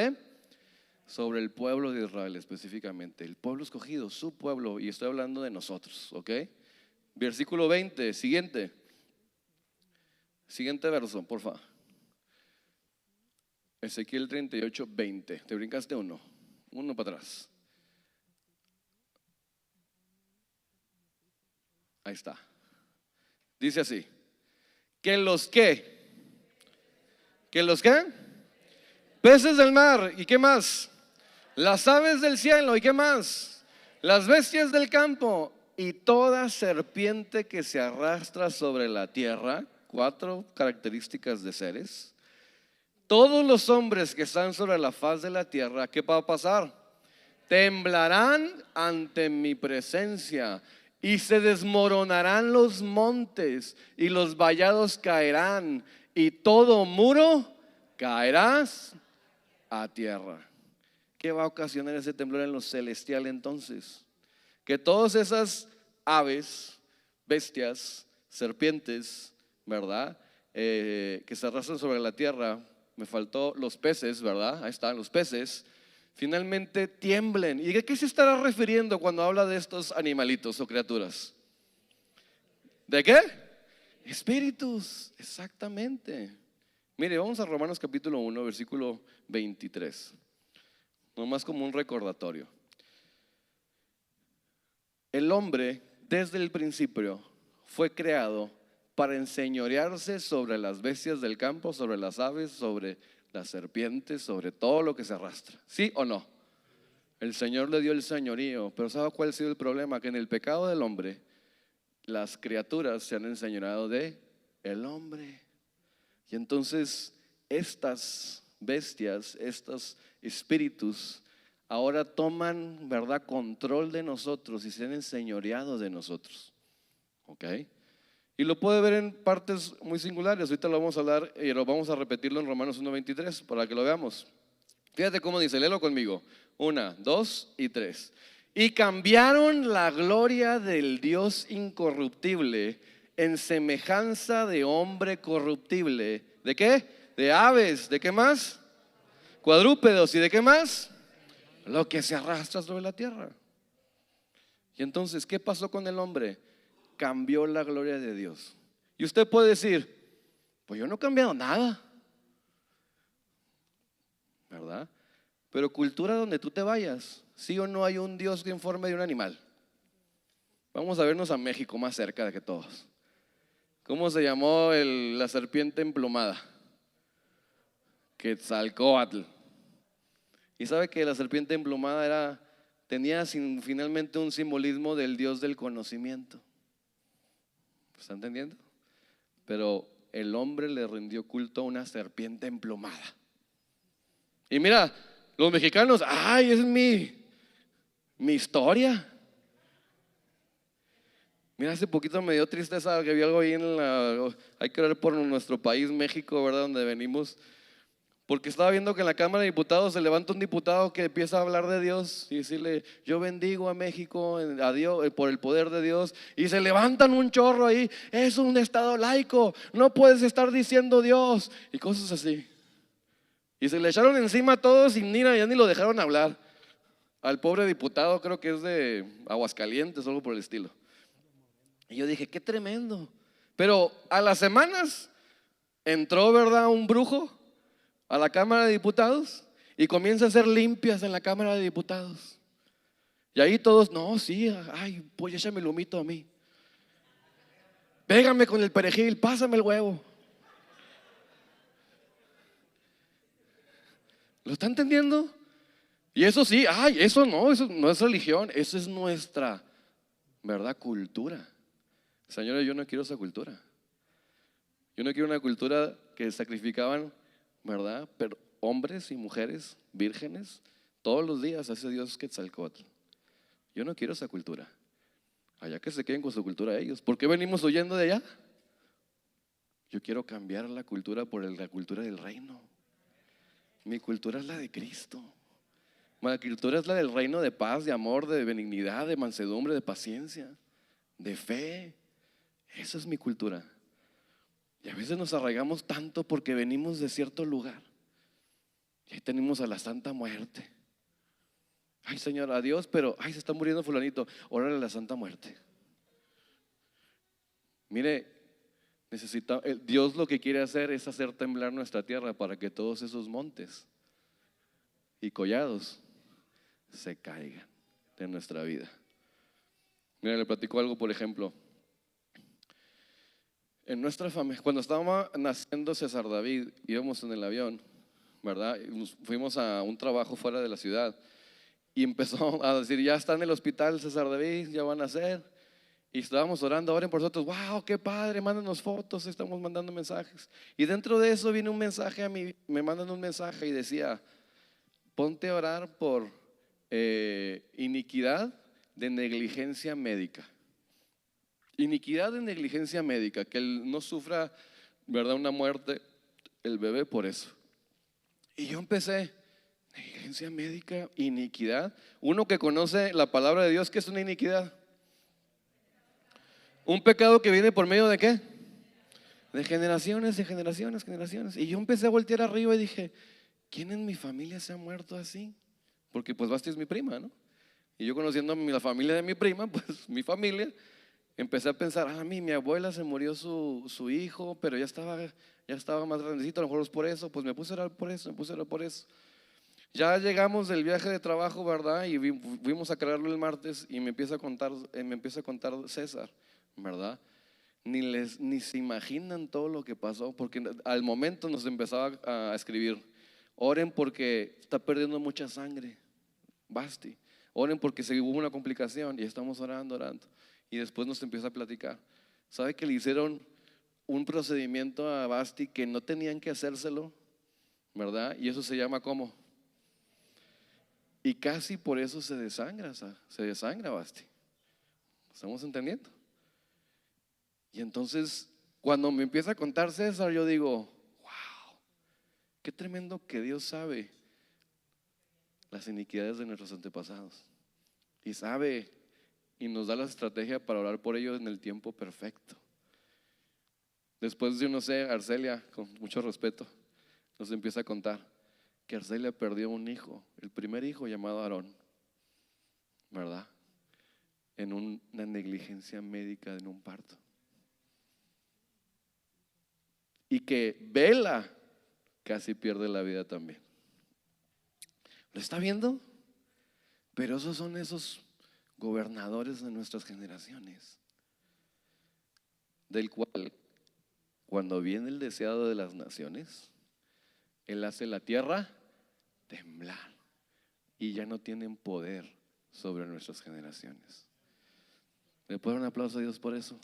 sobre el pueblo de Israel específicamente, el pueblo escogido, su pueblo, y estoy hablando de nosotros, ¿ok? Versículo 20, siguiente verso, por favor. Ezequiel 38, 20, te brincaste uno para atrás. Ahí está. Dice así: que los peces del mar, ¿y qué más? Las aves del cielo, ¿y qué más? Las bestias del campo y toda serpiente que se arrastra sobre la tierra. 4 características de seres. Todos los hombres que están sobre la faz de la tierra, ¿qué va a pasar? Temblarán ante mi presencia, y se desmoronarán los montes, y los vallados caerán, y todo muro caerá a tierra. ¿Qué va a ocasionar ese temblor en lo celestial entonces? Que todas esas aves, bestias, serpientes, ¿verdad? Que se arrastran sobre la tierra. Me faltó los peces, ¿verdad? Ahí están los peces. Finalmente tiemblen. ¿Y a qué se estará refiriendo cuando habla de estos animalitos o criaturas? ¿De qué? Espíritus, exactamente. Mire, vamos a Romanos capítulo 1, versículo 23. Nomás como un recordatorio. El hombre desde el principio fue creado para enseñorearse sobre las bestias del campo, sobre las aves, sobre las serpientes, sobre todo lo que se arrastra. ¿Sí o no? El Señor le dio el señorío, pero ¿sabe cuál ha sido el problema? Que en el pecado del hombre, las criaturas se han enseñoreado de el hombre. Y entonces estas bestias, estos espíritus, ahora toman, ¿verdad?, control de nosotros y se han enseñoreado de nosotros. ¿Ok? Y lo puede ver en partes muy singulares. Ahorita lo vamos a hablar y lo vamos a repetirlo en Romanos 1:23 para que lo veamos. Fíjate cómo dice, léelo conmigo. 1, 2 y 3. Y cambiaron la gloria del Dios incorruptible en semejanza de hombre corruptible. ¿De qué? De aves. ¿De qué más? Cuadrúpedos. ¿Y de qué más? Lo que se arrastra sobre la tierra. Y entonces, ¿qué pasó con el hombre? Cambió la gloria de Dios. Y usted puede decir, pues yo no he cambiado nada, ¿verdad? Pero cultura donde tú te vayas, sí o no hay un Dios en forma de un animal. Vamos a vernos a México, más cerca de que todos. ¿Cómo se llamó la serpiente emplumada? Quetzalcóatl. Y sabe que la serpiente emplumada tenía finalmente un simbolismo del Dios del conocimiento. ¿Está entendiendo? Pero el hombre le rindió culto a una serpiente emplumada. Y mira, los mexicanos, ay, es mi historia. Mira, hace poquito me dio tristeza que vi algo ahí hay que ver por nuestro país, México, ¿verdad? Donde venimos. Porque estaba viendo que en la Cámara de Diputados se levanta un diputado que empieza a hablar de Dios y decirle, yo bendigo a México, a Dios, por el poder de Dios. Y se levantan un chorro ahí, es un estado laico, no puedes estar diciendo Dios. Y cosas así. Y se le echaron encima a todos y ya ni lo dejaron hablar. Al pobre diputado, creo que es de Aguascalientes o algo por el estilo. Y yo dije, qué tremendo. Pero a las semanas entró, ¿verdad?, un brujo a la Cámara de Diputados y comienza a hacer limpias en la Cámara de Diputados. Y ahí todos, no, sí, ay, pues échame el humito a mí. Pégame con el perejil, pásame el huevo. ¿Lo está entendiendo? Y eso sí, ay, eso no es religión, eso es nuestra, ¿verdad?, cultura. Señores, yo no quiero esa cultura. Yo no quiero una cultura que sacrificaban, ¿verdad?, pero hombres y mujeres vírgenes todos los días a ese Dios Quetzalcóatl. Yo no quiero esa cultura. Allá que se queden con su cultura ellos. ¿Por qué venimos huyendo de allá? Yo quiero cambiar la cultura por la cultura del reino. Mi cultura es la de Cristo. Mi cultura es la del reino de paz, de amor, de benignidad, de mansedumbre, de paciencia, de fe. Esa es mi cultura. Y a veces nos arraigamos tanto porque venimos de cierto lugar. Y ahí tenemos a la Santa Muerte. Ay, Señor, adiós, pero ay, se está muriendo fulanito. Órale a la Santa Muerte. Mire, Dios lo que quiere hacer es hacer temblar nuestra tierra para que todos esos montes y collados se caigan de nuestra vida. Mira, le platico algo, por ejemplo. En nuestra familia, cuando estaba naciendo César David, íbamos en el avión, ¿verdad? Fuimos a un trabajo fuera de la ciudad y empezó a decir, ya está en el hospital César David, ya van a nacer. Y estábamos orando, oren por nosotros, wow, qué padre, mándanos fotos, estamos mandando mensajes. Y dentro de eso viene un mensaje a mí, me mandan un mensaje y decía, ponte a orar por iniquidad de negligencia médica. Iniquidad de negligencia médica, que él no sufra, ¿verdad?, una muerte el bebé por eso. Y yo empecé, negligencia médica, iniquidad. Uno que conoce la palabra de Dios, ¿qué es una iniquidad? Un pecado que viene por medio de ¿qué? De generaciones, de generaciones, generaciones. Y yo empecé a voltear arriba y dije, ¿quién en mi familia se ha muerto así? Porque pues Basti es mi prima, ¿no? Y yo conociendo a la familia de mi prima, pues mi familia, empecé a pensar, mi abuela se murió su hijo, pero ya estaba más grandecito, a lo mejor es por eso, pues me puse a orar por eso, Ya llegamos del viaje de trabajo, ¿verdad? Y fuimos a crearlo el martes y me empieza a contar César, ¿verdad? Ni se imaginan todo lo que pasó, porque al momento nos empezaba a escribir, oren porque está perdiendo mucha sangre, Basti, oren porque se hubo una complicación y estamos orando. Y después nos empieza a platicar. ¿Sabe que le hicieron un procedimiento a Basti que no tenían que hacérselo? ¿Verdad? Y eso se llama ¿cómo? Y casi por eso se desangra Basti. ¿Estamos entendiendo? Y entonces, cuando me empieza a contar César, yo digo, wow, qué tremendo que Dios sabe las iniquidades de nuestros antepasados. Y sabe y nos da la estrategia para orar por ellos en el tiempo perfecto. Después yo no sé, Arcelia, con mucho respeto, nos empieza a contar que Arcelia perdió un hijo, el primer hijo llamado Aarón, ¿verdad? En una negligencia médica en un parto. Y que Bela casi pierde la vida también. ¿Lo está viendo? Pero esos son esos gobernadores de nuestras generaciones, del cual cuando viene el deseado de las naciones, él hace la tierra temblar. y ya no tienen poder sobre nuestras generaciones. ¿Le puedo dar un aplauso a Dios por eso?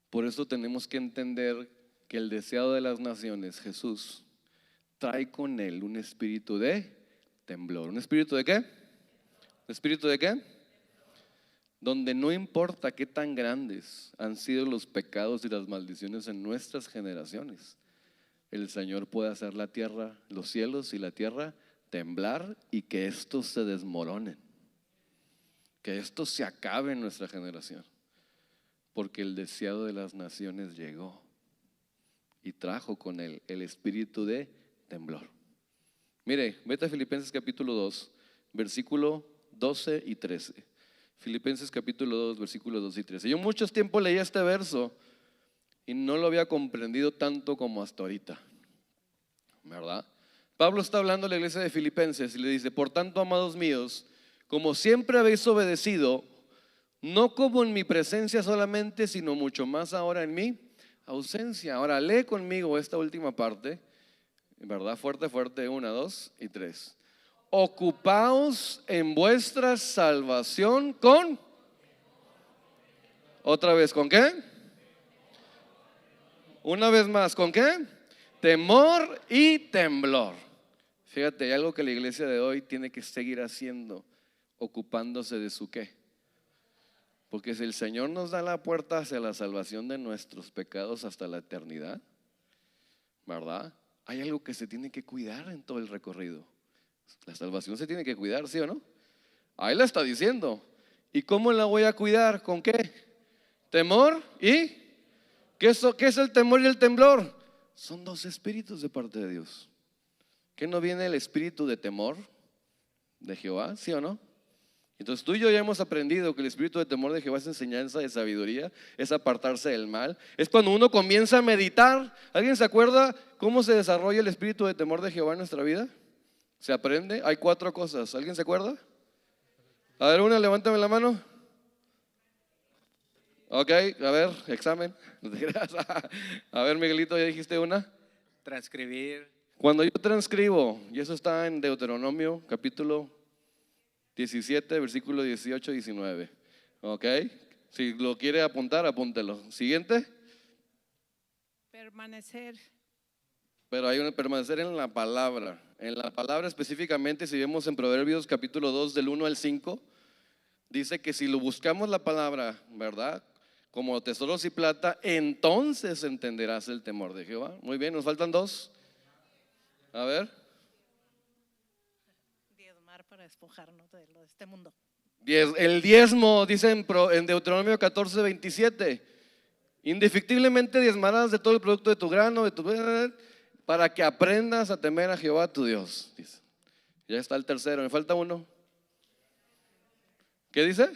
Por eso tenemos que entender que el deseado de las naciones, Jesús, trae con él un espíritu de temblor. ¿Un espíritu de qué? ¿Un espíritu de qué? Donde no importa qué tan grandes han sido los pecados y las maldiciones en nuestras generaciones, el Señor puede hacer la tierra, los cielos y la tierra temblar y que estos se desmoronen, que esto se acabe en nuestra generación, porque el deseado de las naciones llegó y trajo con él el espíritu de temblor. Mire, vete a Filipenses capítulo 2, versículo 12 y 13. Filipenses capítulo 2, versículos 12 y 13. Yo mucho tiempo leía este verso y no lo había comprendido tanto como hasta ahorita, ¿verdad? Pablo está hablando a la iglesia de Filipenses y le dice: por tanto, amados míos, como siempre habéis obedecido, no como en mi presencia solamente, sino mucho más ahora en mi ausencia. Ahora lee conmigo esta última parte, ¿verdad? Fuerte, fuerte, 1, 2 y 3. Ocupaos en vuestra salvación con, otra vez, ¿con qué? Una vez más, ¿con qué? Temor y temblor. Fíjate, hay algo que la iglesia de hoy tiene que seguir haciendo, ocupándose de su qué. Porque si el Señor nos da la puerta hacia la salvación de nuestros pecados hasta la eternidad, ¿verdad? Hay algo que se tiene que cuidar en todo el recorrido. La salvación se tiene que cuidar, ¿sí o no? Ahí la está diciendo. ¿Y cómo la voy a cuidar? ¿Con qué? ¿Temor? ¿Y? ¿Qué es el temor y el temblor? Son dos espíritus de parte de Dios. ¿Qué no viene el espíritu de temor de Jehová? ¿Sí o no? Entonces tú y yo ya hemos aprendido que el espíritu de temor de Jehová es enseñanza de sabiduría, es apartarse del mal. Es cuando uno comienza a meditar. ¿Alguien se acuerda cómo se desarrolla el espíritu de temor de Jehová en nuestra vida? ¿Se aprende? Hay 4 cosas. ¿Alguien se acuerda? A ver, una, levántame la mano. Ok, a ver, examen. A ver, Miguelito, ¿ya dijiste una? Transcribir. Cuando yo transcribo, y eso está en Deuteronomio capítulo 17, versículo 18 y 19. Ok, si lo quiere apuntar, apúntelo. Siguiente. Permanecer. Pero hay un permanecer en la palabra. En la palabra específicamente, si vemos en Proverbios capítulo 2 del 1 al 5, dice que si lo buscamos la palabra, ¿verdad? Como tesoros y plata, entonces entenderás el temor de Jehová. Muy bien, nos faltan 2. A ver. Diezmar para despojarnos de lo de este mundo. El diezmo, dice en Deuteronomio 14, 27. Indefectiblemente diezmarás de todo el producto de tu grano, de tu, para que aprendas a temer a Jehová tu Dios. Dice. Ya está el tercero, me falta uno. ¿Qué dice?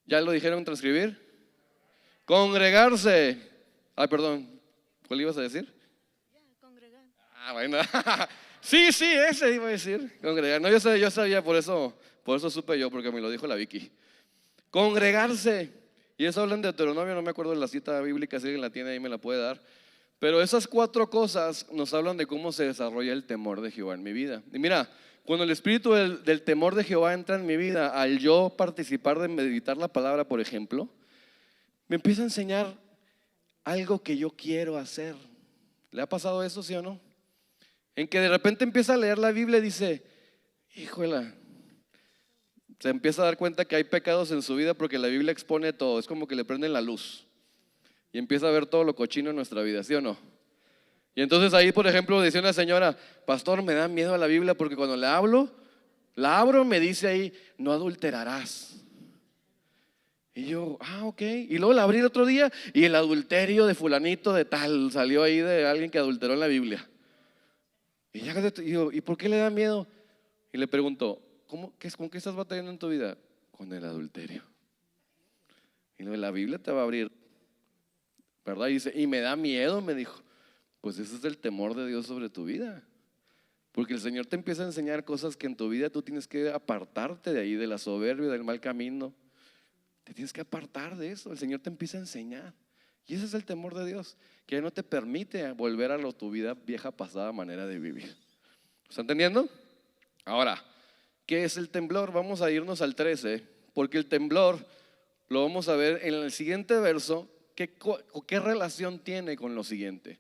¿Ya lo dijeron transcribir? Congregarse. Ay, perdón, ¿cuál ibas a decir? Ya, congregar. Ah, bueno. Sí, ese iba a decir. Congregar. No, yo sabía, por eso supe yo, porque me lo dijo la Vicky. Congregarse. Y eso habla en Deuteronomio, no me acuerdo de la cita bíblica, si alguien la tiene ahí me la puede dar. Pero esas 4 cosas nos hablan de cómo se desarrolla el temor de Jehová en mi vida. Y mira, cuando el espíritu del temor de Jehová entra en mi vida, al yo participar de meditar la palabra, por ejemplo, me empieza a enseñar algo que yo quiero hacer. ¿Le ha pasado eso, sí o no? En que de repente empieza a leer la Biblia y dice, híjole, se empieza a dar cuenta que hay pecados en su vida porque la Biblia expone todo. Es como que le prenden la luz y empieza a ver todo lo cochino en nuestra vida, ¿sí o no? Y entonces ahí, por ejemplo, decía una señora, pastor, me da miedo a la Biblia porque cuando la abro, me dice ahí, no adulterarás. Y yo, ok. Y luego la abrí el otro día y el adulterio de fulanito de tal salió ahí de alguien que adulteró en la Biblia. Y yo, ¿y por qué le da miedo? Y le pregunto, ¿con qué estás batallando en tu vida? Con el adulterio. Y luego la Biblia te va a abrir, ¿verdad? Y dice, y me da miedo, me dijo. Pues ese es el temor de Dios sobre tu vida. Porque el Señor te empieza a enseñar cosas que en tu vida tú tienes que apartarte de ahí, de la soberbia, del mal camino. Te tienes que apartar de eso. El Señor te empieza a enseñar. Y ese es el temor de Dios, que no te permite volver a tu vida vieja pasada manera de vivir. ¿Está entendiendo? Ahora, ¿qué es el temblor? Vamos a irnos al 13, porque el temblor lo vamos a ver en el siguiente verso. ¿Qué relación tiene con lo siguiente?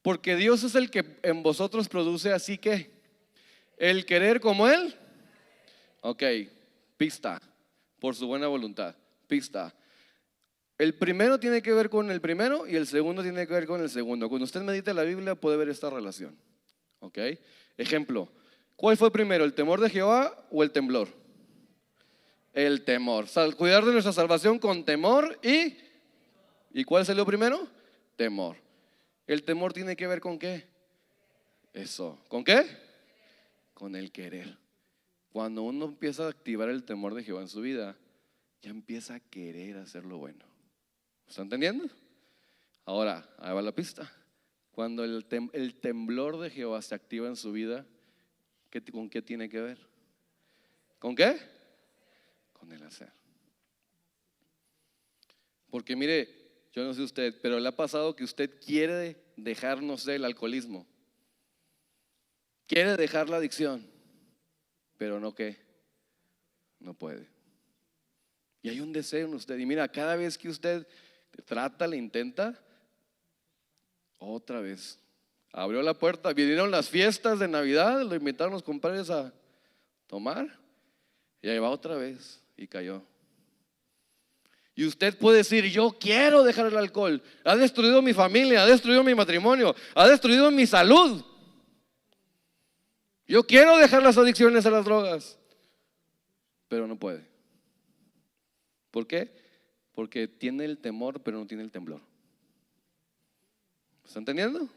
Porque Dios es el que en vosotros produce, así que el querer como Él. Ok, pista, por su buena voluntad, pista. El primero tiene que ver con el primero y el segundo tiene que ver con el segundo. Cuando usted medita la Biblia puede ver esta relación. Ok, ejemplo, ¿cuál fue primero, el temor de Jehová o el temblor? El temor. Cuidar de nuestra salvación con temor ¿y cuál salió primero? Temor. ¿El temor tiene que ver con qué? Eso. ¿Con qué? Con el querer. Cuando uno empieza a activar el temor de Jehová en su vida, ya empieza a querer hacer lo bueno. ¿Está entendiendo? Ahora, ahí va la pista. Cuando el temblor de Jehová se activa en su vida, ¿con qué tiene que ver? ¿Con qué? Con el hacer. Porque mire, yo no sé usted, pero le ha pasado que usted quiere dejar, no sé, el alcoholismo. Quiere dejar la adicción, pero no qué, no puede. Y hay un deseo en usted. Y mira, cada vez que usted trata, le intenta, otra vez. Abrió la puerta, vinieron las fiestas de Navidad, lo invitaron los compadres a tomar, y ahí va otra vez, y cayó. Y usted puede decir, yo quiero dejar el alcohol. Ha destruido mi familia, ha destruido mi matrimonio, ha destruido mi salud. Yo quiero dejar las adicciones a las drogas, pero no puede. ¿Por qué? Porque tiene el temor, pero no tiene el temblor. ¿Está entendiendo?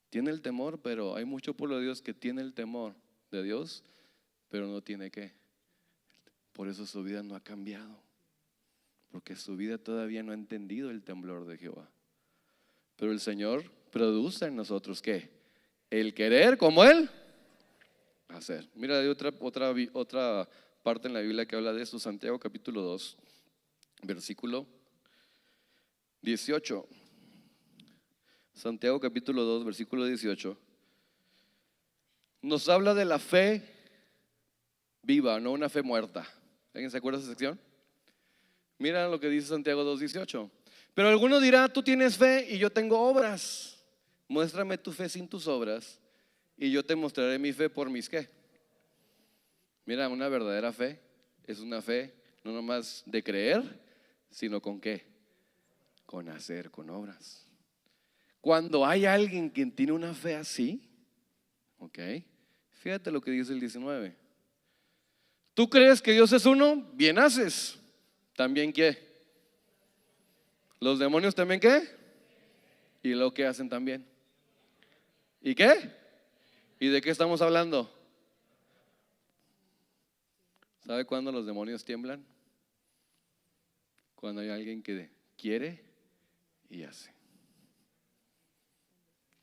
Tiene el temor, pero hay mucho pueblo de Dios que tiene el temor de Dios, pero no tiene qué. Por eso su vida no ha cambiado, porque su vida todavía no ha entendido el temblor de Jehová. Pero el Señor produce en nosotros ¿qué? El querer como Él hacer. Mira, hay otra parte en la Biblia que habla de esto, Santiago capítulo 2, versículo 18. Santiago capítulo 2, versículo 18. Nos habla de la fe viva, no una fe muerta. ¿Alguien se acuerda de esa sección? Mira lo que dice Santiago 2:18. Pero alguno dirá, tú tienes fe y yo tengo obras. Muéstrame tu fe sin tus obras y yo te mostraré mi fe por mis ¿qué? Mira, una verdadera fe es una fe no nomás de creer, sino con ¿qué? Con hacer, con obras. Cuando hay alguien que tiene una fe así, ok, fíjate lo que dice el 19. ¿Tú crees que Dios es uno? Bien haces. ¿También qué? ¿Los demonios también qué? ¿Y lo que hacen también? ¿Y qué? ¿Y de qué estamos hablando? ¿Sabe cuándo los demonios tiemblan? Cuando hay alguien que quiere y hace.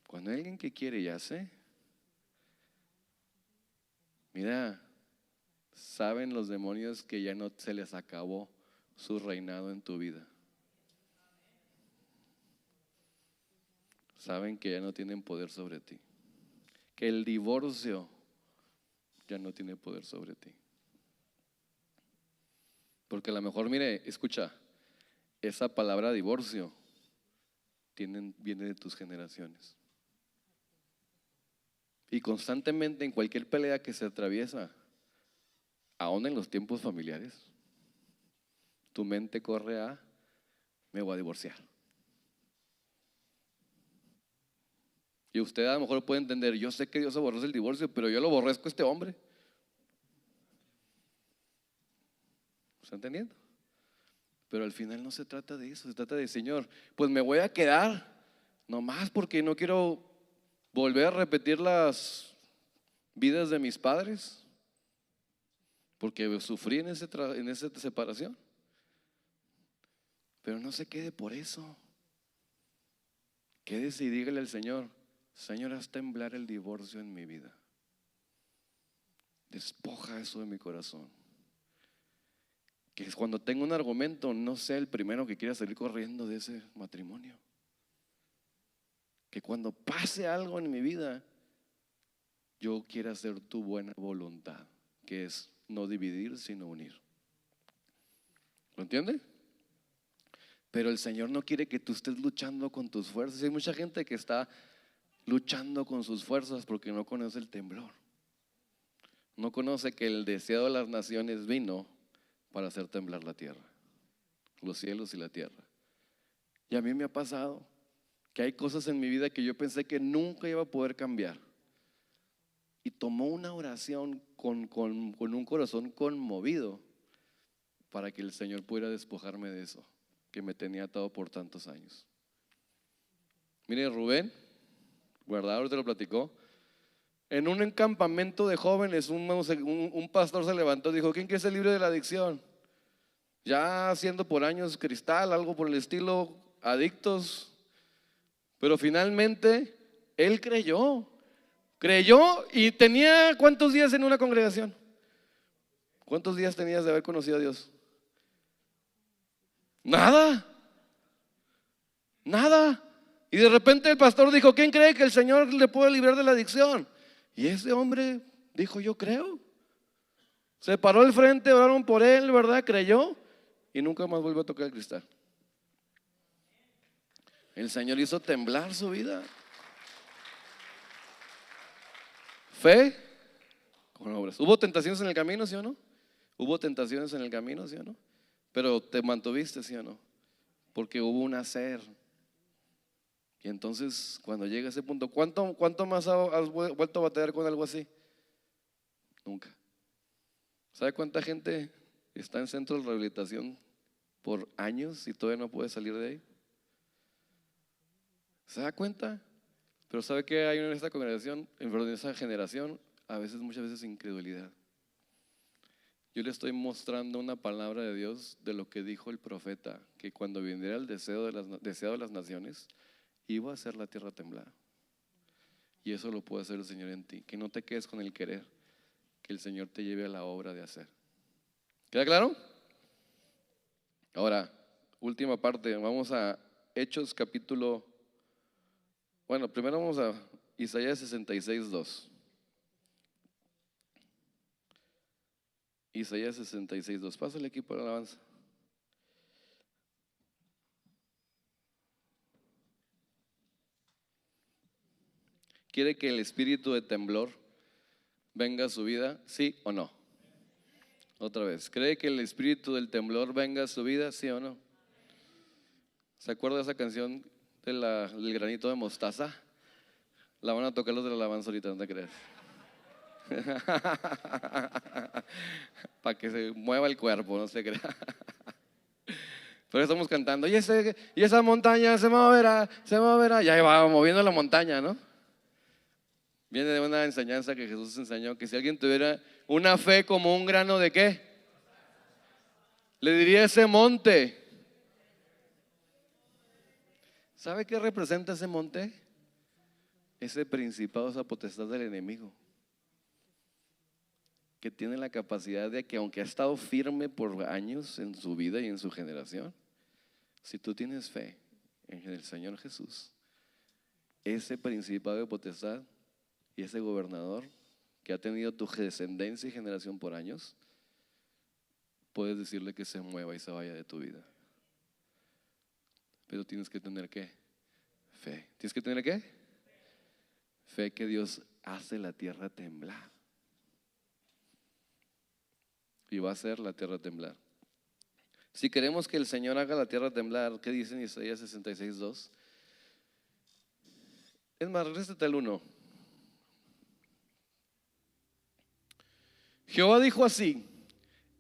Cuando hay alguien que quiere y hace, mira, saben los demonios que ya no se les acabó su reinado en tu vida. Saben que ya no tienen poder sobre ti. Que el divorcio ya no tiene poder sobre ti. Porque a lo mejor, mire, escucha, esa palabra divorcio viene de tus generaciones. Y constantemente en cualquier pelea que se atraviesa, aún en los tiempos familiares, tu mente corre a, me voy a divorciar. Y usted a lo mejor puede entender, yo sé que Dios aborrece el divorcio, pero yo lo aborrezco a este hombre. ¿Está entendiendo? Pero al final no se trata de eso, se trata de, Señor, pues me voy a quedar nomás porque no quiero volver a repetir las vidas de mis padres, porque sufrí en esa separación. Pero no se quede por eso. Quédese y dígale al Señor, Señor, haz temblar el divorcio en mi vida. Despoja eso de mi corazón. que cuando tenga un argumento no sea el primero que quiera salir corriendo de ese matrimonio. Que cuando pase algo en mi vida, yo quiera hacer tu buena voluntad, que es no dividir sino unir. ¿Lo entiende? Pero el Señor no quiere que tú estés luchando con tus fuerzas. Hay mucha gente que está luchando con sus fuerzas porque no conoce el temblor. No conoce que el deseo de las naciones vino para hacer temblar la tierra, los cielos y la tierra. Y a mí me ha pasado que hay cosas en mi vida que yo pensé que nunca iba a poder cambiar. Y tomó una oración con un corazón conmovido para que el Señor pudiera despojarme de eso que me tenía atado por tantos años. Mire, Rubén, ¿verdad? Ahorita lo platicó. En un campamento de jóvenes, un pastor se levantó y dijo: ¿quién quiere ser libre de la adicción? Ya haciendo por años cristal, algo por el estilo, adictos. Pero finalmente él creyó y tenía ¿cuántos días en una congregación? ¿Cuántos días tenías de haber conocido a Dios? Nada. Y de repente el pastor dijo: ¿quién cree que el Señor le puede librar de la adicción? Y ese hombre dijo: yo creo. Se paró al frente, oraron por él, ¿verdad? Creyó y nunca más volvió a tocar el cristal. El Señor hizo temblar su vida. Fe con obras. ¿Hubo tentaciones en el camino, sí o no? ¿Hubo tentaciones en el camino, sí o no? Pero te mantuviste, sí o no, porque hubo un hacer. Y entonces cuando llega ese punto, ¿cuánto más has vuelto a batallar con algo así? Nunca. ¿Sabe cuánta gente está en centros de rehabilitación por años y todavía no puede salir de ahí? ¿Se da cuenta? Pero ¿sabe qué hay en esta congregación, en esa generación? Muchas veces incredulidad. Yo le estoy mostrando una palabra de Dios de lo que dijo el profeta, que cuando viniera el deseo de las naciones, iba a hacer la tierra temblar. Y eso lo puede hacer el Señor en ti. Que no te quedes con el querer, que el Señor te lleve a la obra de hacer. ¿Queda claro? Ahora, última parte, vamos a Hechos capítulo. Bueno, primero vamos a Isaías 66:2. Isaías 66:2. Pásale aquí para la alabanza. ¿Quiere que el espíritu de temblor venga a su vida? ¿Sí o no? Otra vez. ¿Cree que el espíritu del temblor venga a su vida? ¿Sí o no? ¿Se acuerda de esa canción del granito de mostaza? La van a tocar los de la alabanza ahorita, no te creas. Para que se mueva el cuerpo, no se crea. Pero estamos cantando: y esa montaña se moverá. Ya va moviendo la montaña, ¿no? Viene de una enseñanza que Jesús enseñó, que si alguien tuviera una fe como un grano de ¿qué? Le diría ese monte. ¿Sabe qué representa ese monte? Ese principado, esa potestad del enemigo, que tiene la capacidad de que, aunque ha estado firme por años en su vida y en su generación, si tú tienes fe en el Señor Jesús, ese principado de potestad y ese gobernador que ha tenido tu descendencia y generación por años, puedes decirle que se mueva y se vaya de tu vida. Pero tienes que tener ¿qué? Fe. ¿Tienes que tener qué? Fe que Dios hace la tierra temblar. Y va a hacer la tierra temblar. Si queremos que el Señor haga la tierra temblar, ¿qué dice en Isaías 66:2? Es más, regrésate al 1. Jehová dijo así: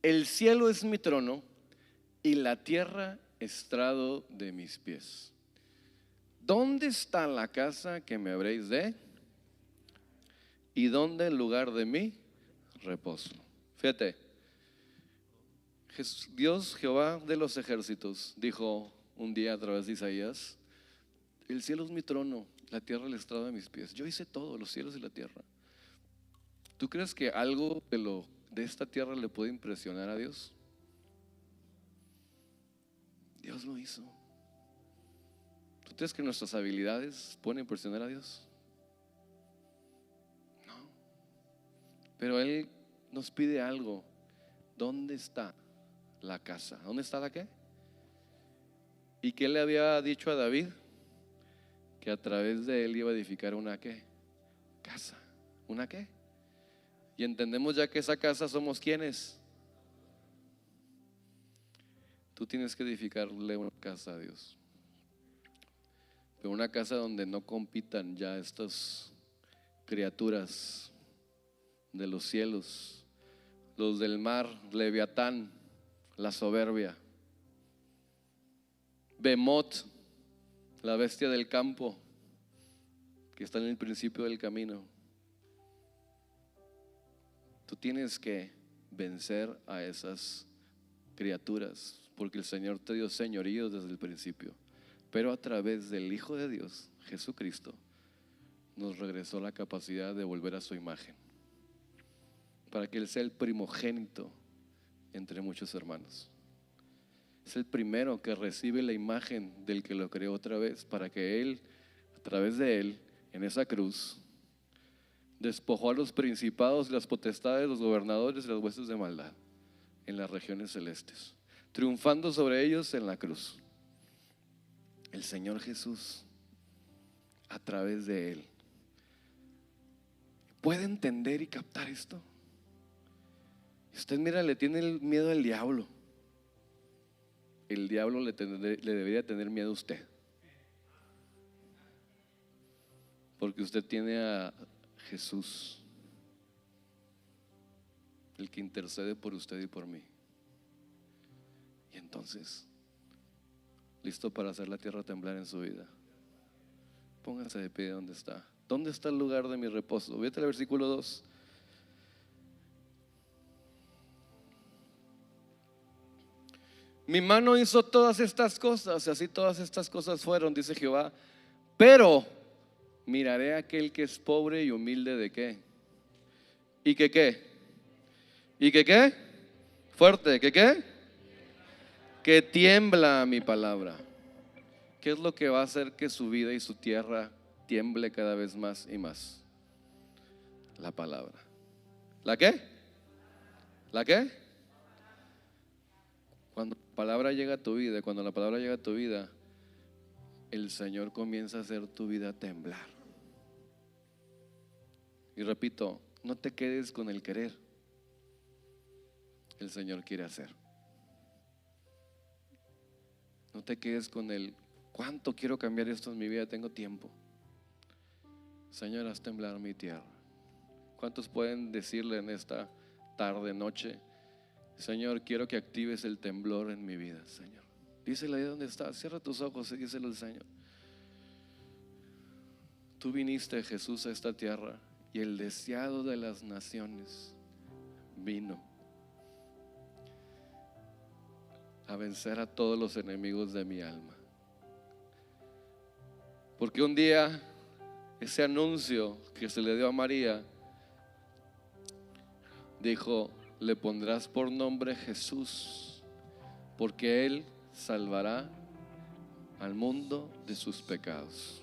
el cielo es mi trono y la tierra estrado de mis pies. ¿Dónde está la casa que me habréis de? ¿Y dónde el lugar de mi reposo? Fíjate, Dios, Jehová de los ejércitos, dijo un día a través de Isaías: el cielo es mi trono, la tierra el estrado de mis pies. Yo hice todo, los cielos y la tierra. ¿Tú crees que algo de esta tierra le puede impresionar a Dios? Dios lo hizo. ¿Tú crees que nuestras habilidades pueden impresionar a Dios? No. Pero Él nos pide algo. ¿Dónde está la casa? ¿Dónde está la qué? ¿Y qué le había dicho a David? Que a través de él iba a edificar una qué? Casa. ¿Una qué? Y entendemos ya que esa casa somos ¿quiénes? Tú tienes que edificarle una casa a Dios, pero una casa donde no compitan ya estas criaturas de los cielos, los del mar, Leviatán, la soberbia, Bemot, la bestia del campo, que está en el principio del camino. Tú tienes que vencer a esas criaturas, porque el Señor te dio señorío desde el principio, pero a través del Hijo de Dios, Jesucristo, nos regresó la capacidad de volver a su imagen, para que Él sea el primogénito entre muchos hermanos. Es el primero que recibe la imagen del que lo creó otra vez, para que Él, a través de Él, en esa cruz, despojó a los principados, las potestades, los gobernadores y las huestes de maldad en las regiones celestes, triunfando sobre ellos en la cruz. El Señor Jesús, a través de Él, ¿puede entender y captar esto? Usted mira, le tiene el miedo al diablo. El diablo le debería tener miedo a usted, porque usted tiene a Jesús, el que intercede por usted y por mí. Y entonces, listo para hacer la tierra temblar en su vida. Póngase de pie donde está. ¿Dónde está el lugar de mi reposo? Vete al versículo 2. Mi mano hizo todas estas cosas, y así todas estas cosas fueron, dice Jehová. Pero miraré a aquel que es pobre y humilde de qué. ¿Y que qué? ¿Y que qué? Fuerte, ¿que qué? Que tiembla mi palabra. ¿Qué es lo que va a hacer que su vida y su tierra tiemble cada vez más y más? La palabra. ¿La qué? ¿La qué? Cuando la palabra llega a tu vida, cuando la palabra llega a tu vida, el Señor comienza a hacer tu vida temblar. Y repito, no te quedes con el querer. El Señor quiere hacer. No te quedes con el ¿cuánto quiero cambiar esto en mi vida? Tengo tiempo. Señor, haz temblar mi tierra. ¿Cuántos pueden decirle en esta tarde, noche: Señor, quiero que actives el temblor en mi vida, Señor? Díselo ahí donde estás, cierra tus ojos y díselo al Señor. Tú viniste, Jesús, a esta tierra, y el deseado de las naciones vino a vencer a todos los enemigos de mi alma. Porque un día ese anuncio que se le dio a María dijo: le pondrás por nombre Jesús, porque Él salvará al mundo de sus pecados.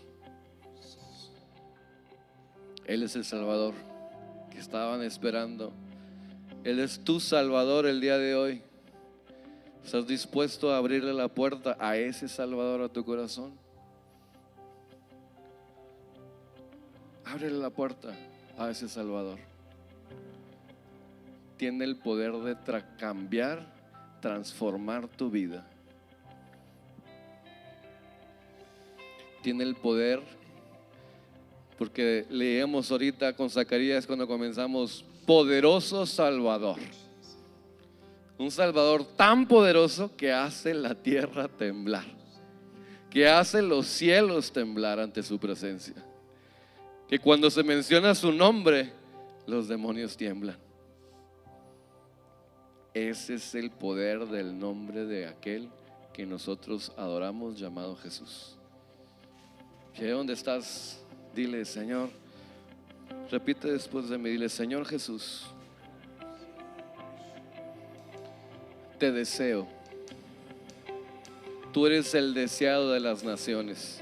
Él es el Salvador que estaban esperando. Él es tu Salvador el día de hoy. ¿Estás dispuesto a abrirle la puerta a ese Salvador a tu corazón? Ábrele la puerta a ese Salvador. Tiene el poder de cambiar, transformar tu vida. Tiene el poder, porque leemos ahorita con Zacarías cuando comenzamos: poderoso Salvador. Un Salvador tan poderoso que hace la tierra temblar, que hace los cielos temblar ante su presencia, que cuando se menciona su nombre, los demonios tiemblan. Ese es el poder del nombre de aquel que nosotros adoramos, llamado Jesús. Que donde estás, dile: Señor, repite después de mí, dile: Señor Jesús, te deseo tú eres el deseado de las naciones.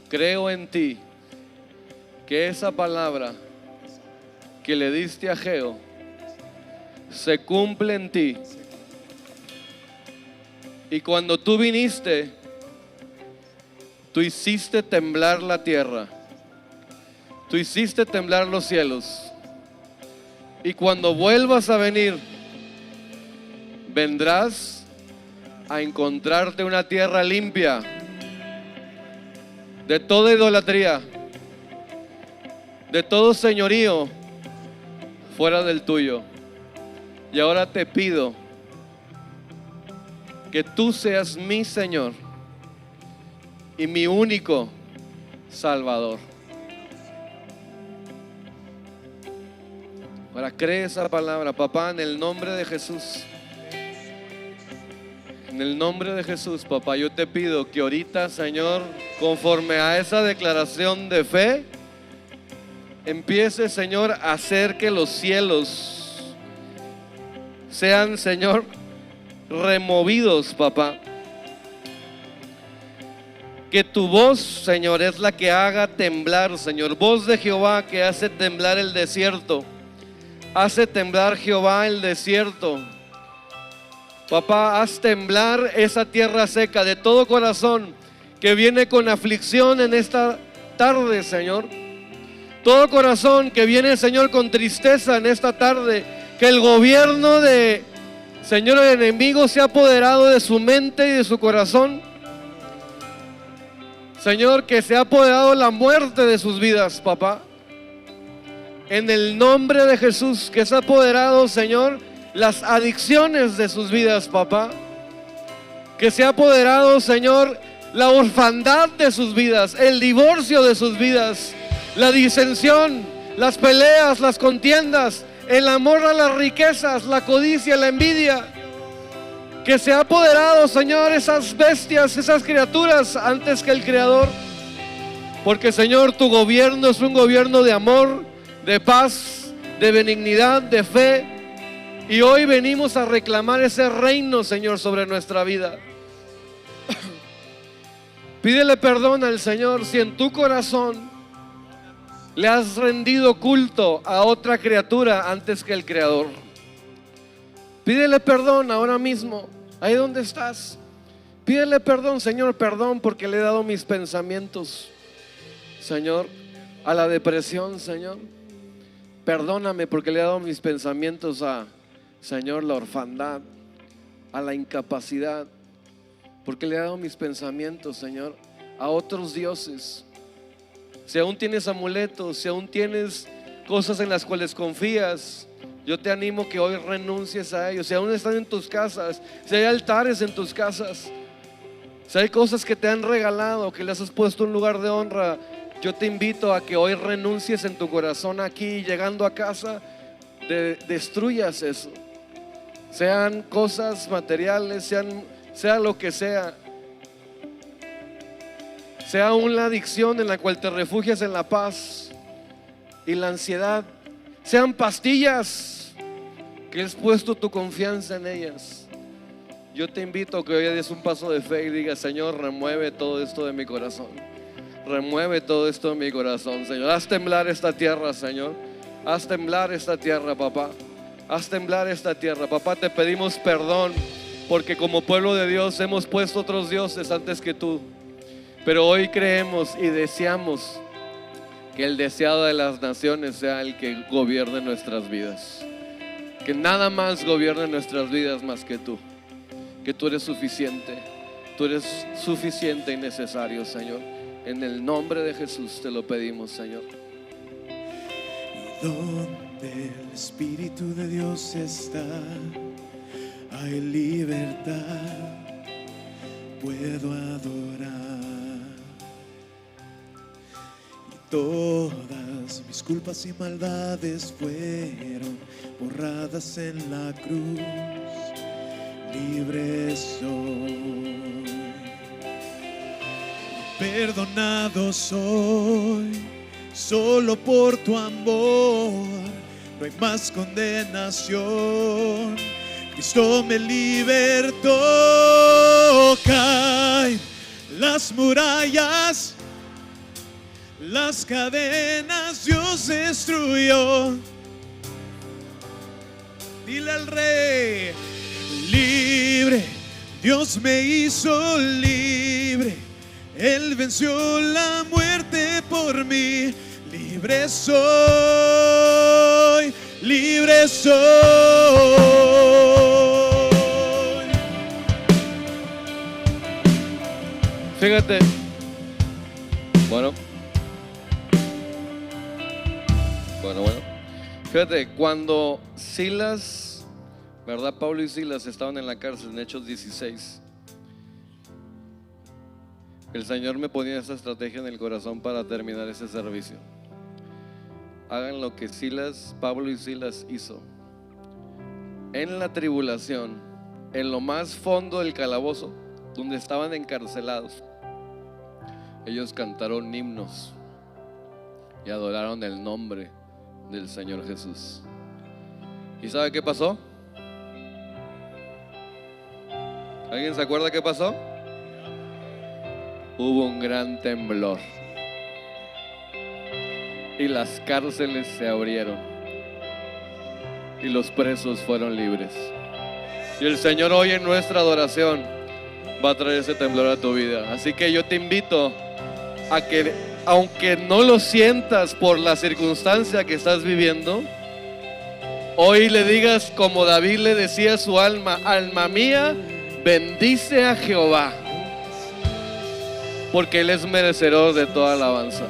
Creo en ti, que esa palabra que le diste a Ageo se cumple en ti. Y cuando tú viniste, tú hiciste temblar la tierra, tú hiciste temblar los cielos. Y cuando vuelvas a venir, vendrás a encontrarte una tierra limpia de toda idolatría, de todo señorío fuera del tuyo. Y ahora te pido que tú seas mi Señor y mi único Salvador. Ahora cree esa palabra, papá, en el nombre de Jesús. En el nombre de Jesús, papá, yo te pido que ahorita, Señor, conforme a esa declaración de fe, empiece, Señor, a hacer que los cielos sean, Señor, removidos, papá. Que tu voz, Señor, es la que haga temblar, Señor. Voz de Jehová que hace temblar el desierto. Hace temblar Jehová el desierto. Papá, haz temblar esa tierra seca de todo corazón que viene con aflicción en esta tarde, Señor. Todo corazón que viene, Señor, con tristeza en esta tarde. Que el gobierno de, Señor, el enemigo se ha apoderado de su mente y de su corazón. Señor, que se ha apoderado la muerte de sus vidas, papá. En el nombre de Jesús, que se ha apoderado, Señor, las adicciones de sus vidas, papá. Que se ha apoderado, Señor, la orfandad de sus vidas, el divorcio de sus vidas, la disensión, las peleas, las contiendas, el amor a las riquezas, la codicia, la envidia. Que se ha apoderado, Señor, esas bestias, esas criaturas antes que el Creador. Porque, Señor, tu gobierno es un gobierno de amor, de paz, de benignidad, de fe. Y hoy venimos a reclamar ese reino, Señor, sobre nuestra vida. Pídele perdón al Señor si en tu corazón le has rendido culto a otra criatura antes que el Creador. Pídele perdón ahora mismo, ahí donde estás. Pídele perdón, Señor, perdón porque le he dado mis pensamientos, Señor, a la depresión, Señor. Perdóname porque le he dado mis pensamientos a, Señor, la orfandad, a la incapacidad, porque le he dado mis pensamientos, Señor, a otros dioses. Si aún tienes amuletos, si aún tienes cosas en las cuales confías, yo te animo que hoy renuncies a ellos. Si aún están en tus casas, si hay altares en tus casas, si hay cosas que te han regalado, que les has puesto un lugar de honra, yo te invito a que hoy renuncies en tu corazón aquí, llegando a casa, destruyas eso. Sean cosas materiales, sea lo que sea. Sea una adicción en la cual te refugias en la paz y la ansiedad. Sean pastillas que has puesto tu confianza en ellas. Yo te invito a que hoy des un paso de fe y digas: Señor, remueve todo esto de mi corazón. Remueve todo esto de mi corazón, Señor. Haz temblar esta tierra, Señor. Haz temblar esta tierra, papá. Haz temblar esta tierra, papá. Te pedimos perdón porque como pueblo de Dios hemos puesto otros dioses antes que tú. Pero hoy creemos y deseamos que el deseado de las naciones sea el que gobierne nuestras vidas. Que nada más gobierne nuestras vidas más que tú. Que tú eres suficiente. Tú eres suficiente y necesario, Señor. En el nombre de Jesús te lo pedimos, Señor. Donde el Espíritu de Dios está, hay libertad, puedo adorar. Y todas mis culpas y maldades fueron borradas en la cruz. Libre soy, perdonado soy. Solo por tu amor no hay más condenación. Cristo me libertó. Caen las murallas, las cadenas Dios destruyó. Dile al Rey, libre, Dios me hizo libre. Él venció la muerte por mí. Libre soy, libre soy. Fíjate, bueno, fíjate, cuando Silas, ¿verdad? Pablo y Silas estaban en la cárcel en Hechos 16. El Señor me ponía esa estrategia en el corazón para terminar ese servicio. Hagan lo que Pablo y Silas hizo. En la tribulación, en lo más fondo del calabozo, donde estaban encarcelados, ellos cantaron himnos y adoraron el nombre del Señor Jesús. ¿Y sabe qué pasó? ¿Alguien se acuerda qué pasó? Hubo un gran temblor y las cárceles se abrieron y los presos fueron libres. Y el Señor hoy en nuestra adoración va a traer ese temblor a tu vida. Así que yo te invito a que, aunque no lo sientas por la circunstancia que estás viviendo, hoy le digas como David le decía a su alma: alma mía, bendice a Jehová, porque Él es merecedor de toda alabanza.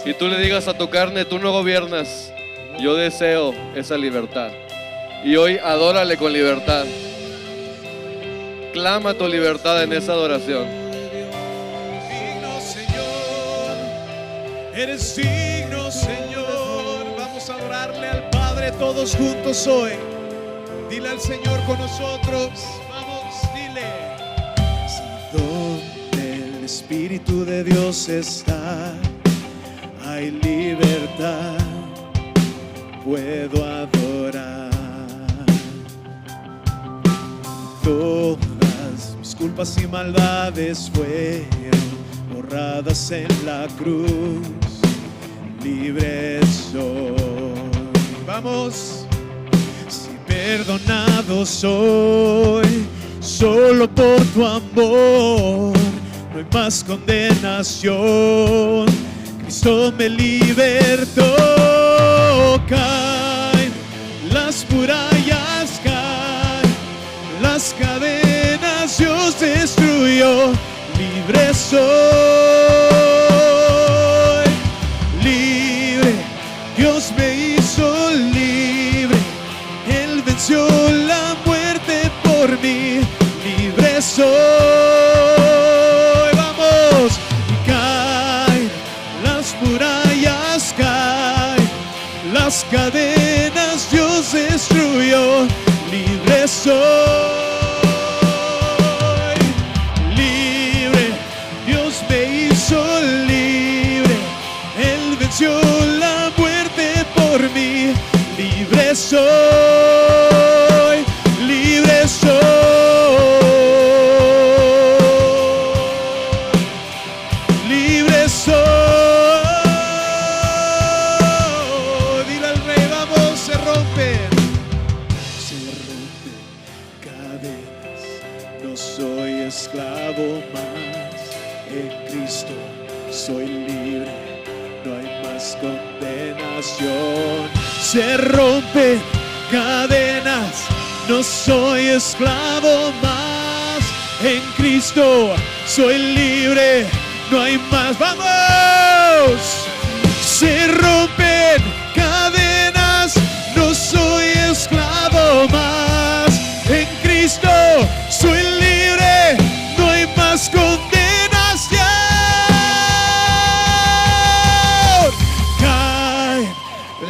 Y tú le digas a tu carne: tú no gobiernas, yo deseo esa libertad. Y hoy adórale con libertad. Clama tu libertad en esa adoración. Digno, Señor, eres digno, Señor. Vamos a adorarle al Padre todos juntos hoy. Dile al Señor con nosotros. Vamos, dile. Si donde el Espíritu de Dios está, hay libertad, puedo adorar. Todas mis culpas y maldades fueron borradas en la cruz. Libre soy. Vamos. Si perdonado soy solo por tu amor, no hay más condenación. Cristo me libertó. Caen las murallas, caen las cadenas Dios destruyó. Libre soy, libre, Dios me hizo libre. Él venció la muerte por mí. Libre soy, vamos. Y caen las murallas, caen las cadenas Dios destruyó. Libre soy, libre, Dios me hizo libre. Él venció la muerte por mí. Libre soy, libre soy, libre soy. Dile al Rey, vamos, se rompen cadenas. No soy esclavo más, en Cristo soy libre. No hay más condenación. Se rompen cadenas, no soy esclavo más. En Cristo soy libre, no hay más. ¡Vamos! Se rompen cadenas, no soy esclavo más. En Cristo soy libre, no hay más condenación.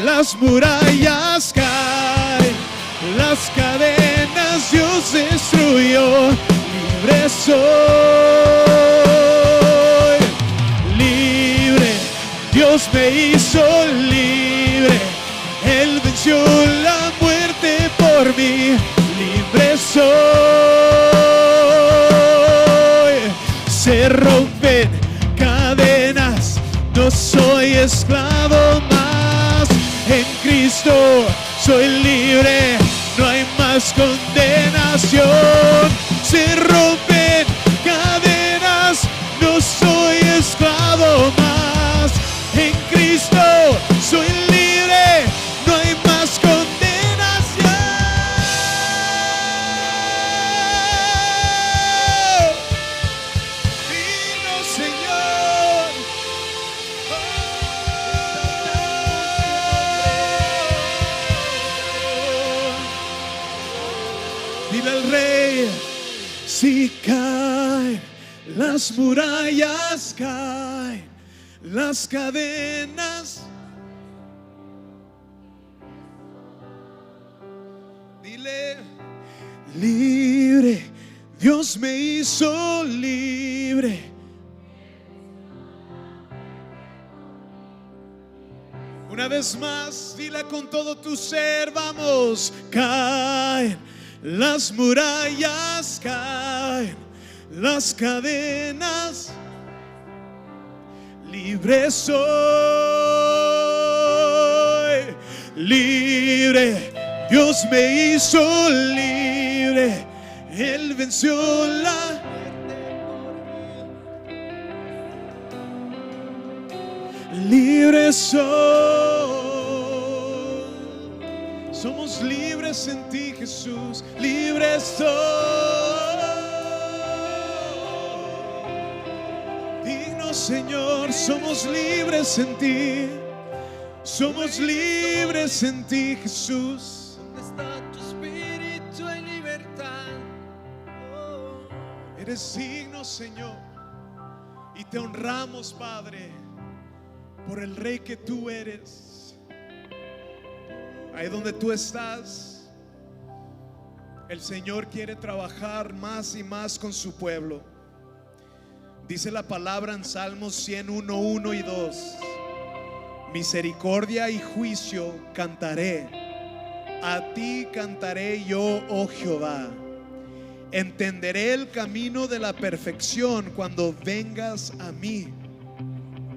Las murallas caen, las cadenas Dios destruyó. Libre soy, libre, Dios me hizo libre. Él venció la muerte por mí, libre soy. Se rompen cadenas, no soy esclavo más. En Cristo soy libre, no hay más condenación. Se rompen cadenas, no soy esclavo más. En Cristo soy libre, no hay más condenación. Dilo, Señor. Dile al Rey, si caen las murallas, caen las cadenas. Dile, libre, Dios me hizo libre. Una vez más, dile con todo tu ser, vamos. Caen las murallas, caen las cadenas. Libre soy, libre, Dios me hizo libre, Él venció la muerte. Libre soy, somos libres en ti, Jesús, libres soy. Señor, somos libres en ti, somos libres en ti, Jesús. ¿Dónde está tu espíritu en libertad? Eres digno, Señor, y te honramos, Padre, por el Rey que tú eres. Ahí donde tú estás, el Señor quiere trabajar más y más con su pueblo. Dice la palabra en Salmos 101, 1 y 2: misericordia y juicio cantaré, a ti cantaré yo, oh Jehová. Entenderé el camino de la perfección cuando vengas a mí.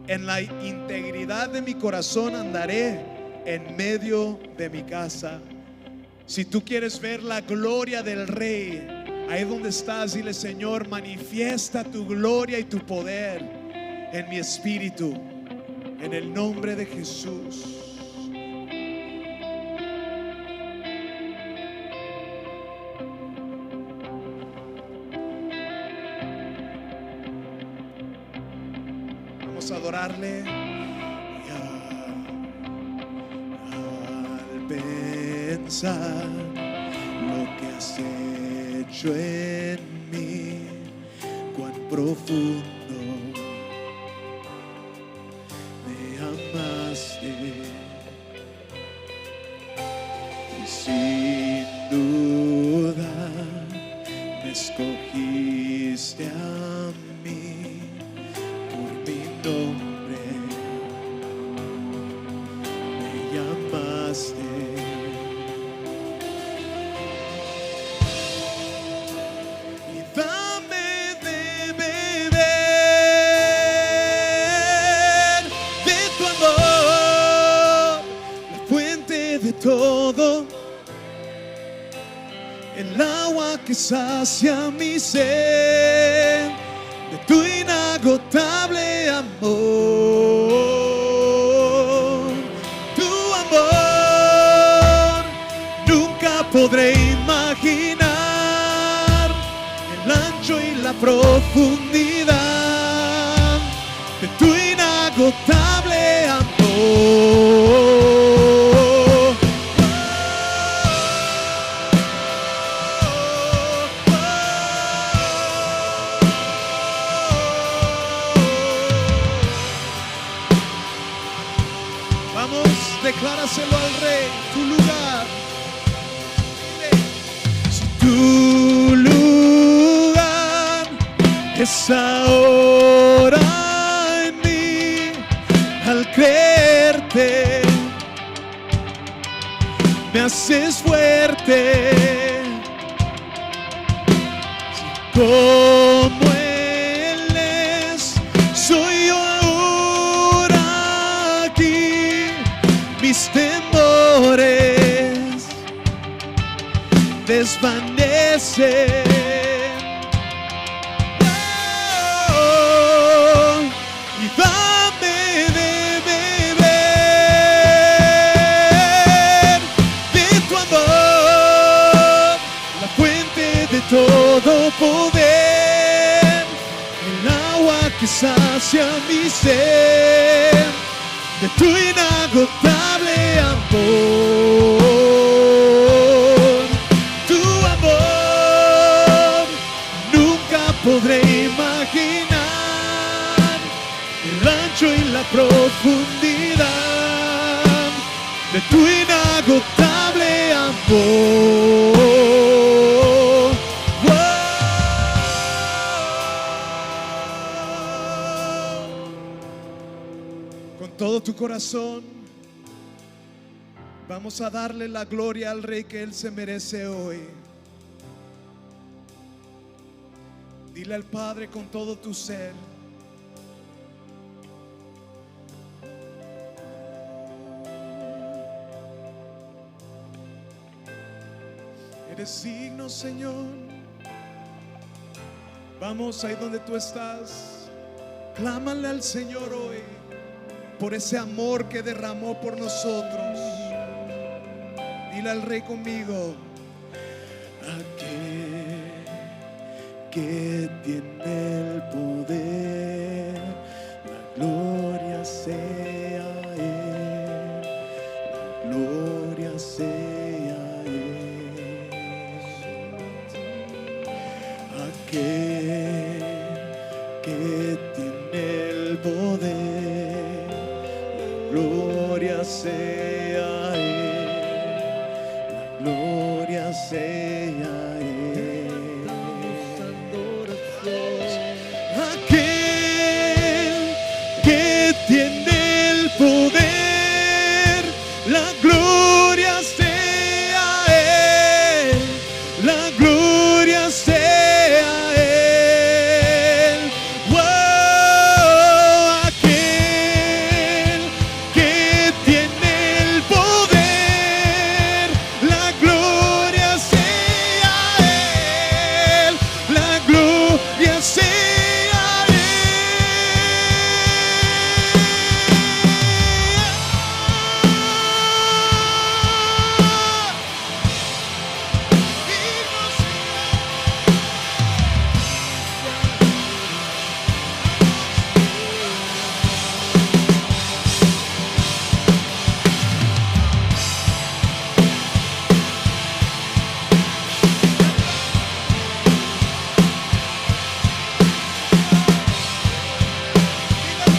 En la integridad de mi corazón andaré en medio de mi casa. Si tú quieres ver la gloria del Rey, ahí donde estás, dile: Señor, manifiesta tu gloria y tu poder en mi espíritu, en el nombre de Jesús. Vamos a adorarle. Y al pensar lo que has hecho en mí, cuán profundo me amaste, y sin duda me escogiste a mí por mi nombre, me llamaste. Todo el agua que sacia mi sed, de tu inagotable amor, tu amor nunca podré imaginar, el ancho y la profundidad de tu inagotable amor. Decláraselo al Rey, tu lugar. Si tu lugar es ahora en mí, al creerte me haces fuerte. Como Él es, soy yo ahora aquí. Mis temores desvanecen. Oh, y dame de beber de tu amor, la fuente de todo poder, el agua que sacia mi ser, de tu inagotable amor. Tu amor nunca podré imaginar, el ancho y la profundidad de tu inagotable amor. Con todo tu corazón vamos a darle la gloria al Rey que Él se merece hoy. Dile al Padre con todo tu ser: eres digno, Señor. Vamos ahí donde tú estás, clámale al Señor hoy por ese amor que derramó por nosotros. Dile al Rey conmigo: aquel que tiene el poder, la gloria sea a Él, la gloria sea a Él. Aquel que tiene el poder, la gloria sea a Él, la gloria sea a Él. Aquel que tiene el poder, la gloria sea a Él, la gloria sea a Él. Wow, aquel que tiene el poder, la gloria sea a Él, la gloria sea a Él.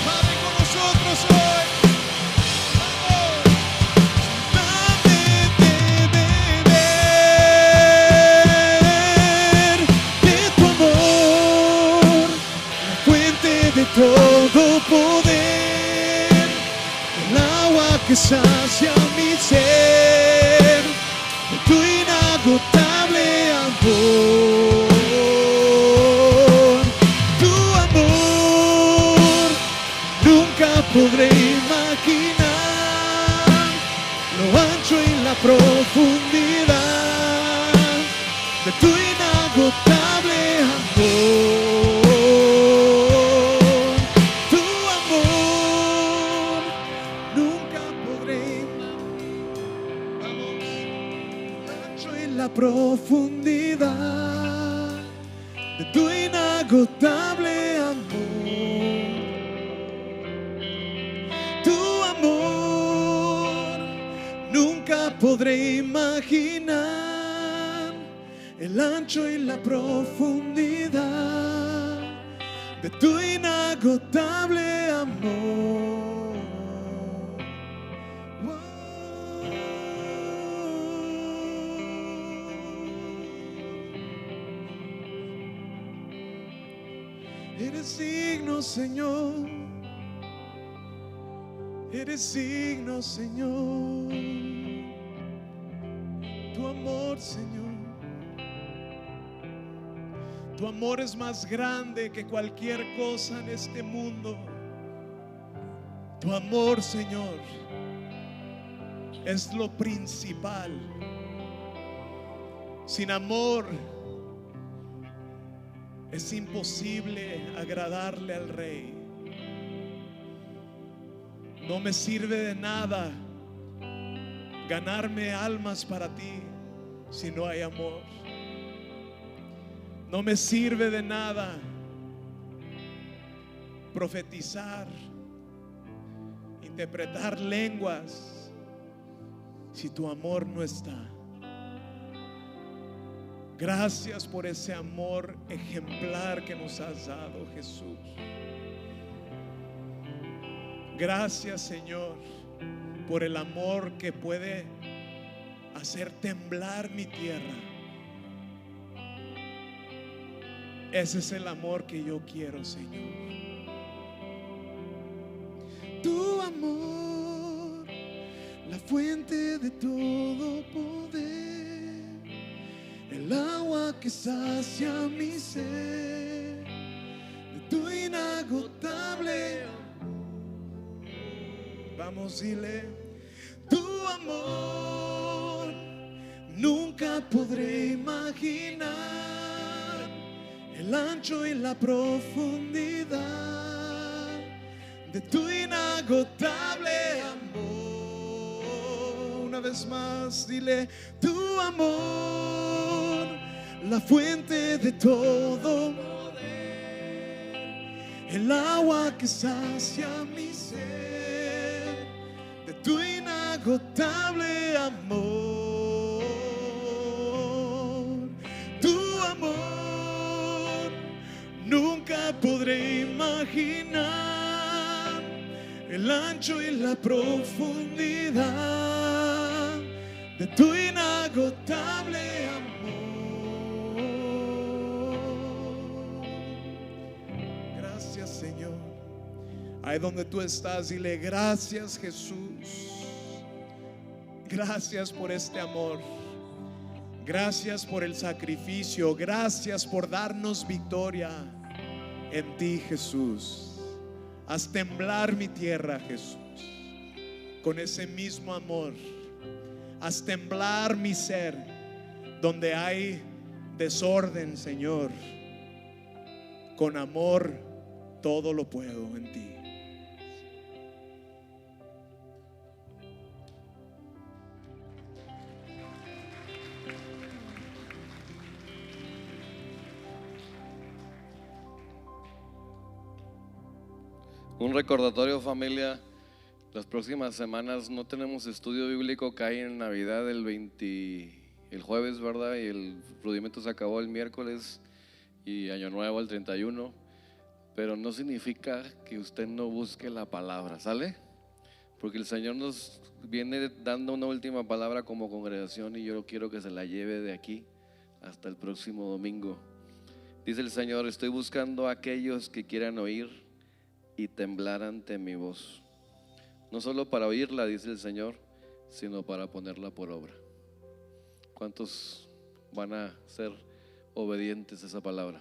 Padre con nosotros hoy. Dame de beber de tu amor, la fuente de todo poder, el agua que sacia mi ser, de tu inagotable amor. Tu amor nunca podré imaginar, lo ancho y la profundidad de tu inagotable amor. Tu amor nunca podré imaginar, vamos, lo ancho y la profundidad de tu inagotable amor. Tu amor nunca podré imaginar, el ancho y la profundidad de tu inagotable amor. Eres digno, Señor. Eres digno, Señor. Tu amor, Señor. Tu amor es más grande que cualquier cosa en este mundo. Tu amor, Señor, es lo principal. Sin amor es imposible agradarle al Rey. No me sirve de nada ganarme almas para ti si no hay amor. No me sirve de nada profetizar, interpretar lenguas si tu amor no está. Gracias por ese amor ejemplar que nos has dado, Jesús. Gracias, Señor, por el amor que puede hacer temblar mi tierra. Ese es el amor que yo quiero, Señor. Tu amor, la fuente de todo poder, el agua que sacia mi sed, de tu inagotable amor. Vamos, dile: tu amor nunca podré imaginar, el ancho y la profundidad de tu inagotable amor. Una vez más, dile: tu amor, la fuente de todo poder, el agua que sacia mi sed, de tu inagotable amor. Tu amor nunca podré imaginar, el ancho y la profundidad de tu inagotable amor. Gracias, Señor. Ahí donde tú estás, dile: gracias, Jesús. Gracias por este amor. Gracias por el sacrificio. Gracias por darnos victoria en ti, Jesús. Haz temblar mi tierra, Jesús, con ese mismo amor. Haz temblar mi ser donde hay desorden, Señor. Con amor todo lo puedo en ti. Un recordatorio, familia: las próximas semanas no tenemos estudio bíblico, cae en Navidad el jueves, ¿verdad? Y el rudimento se acabó el miércoles y Año Nuevo el 31. Pero no significa que usted no busque la palabra, ¿sale? Porque el Señor nos viene dando una última palabra como congregación y yo quiero que se la lleve de aquí hasta el próximo domingo. Dice el Señor: estoy buscando a aquellos que quieran oír y temblar ante mi voz. No solo para oírla, dice el Señor, sino para ponerla por obra. ¿Cuántos van a ser obedientes a esa palabra?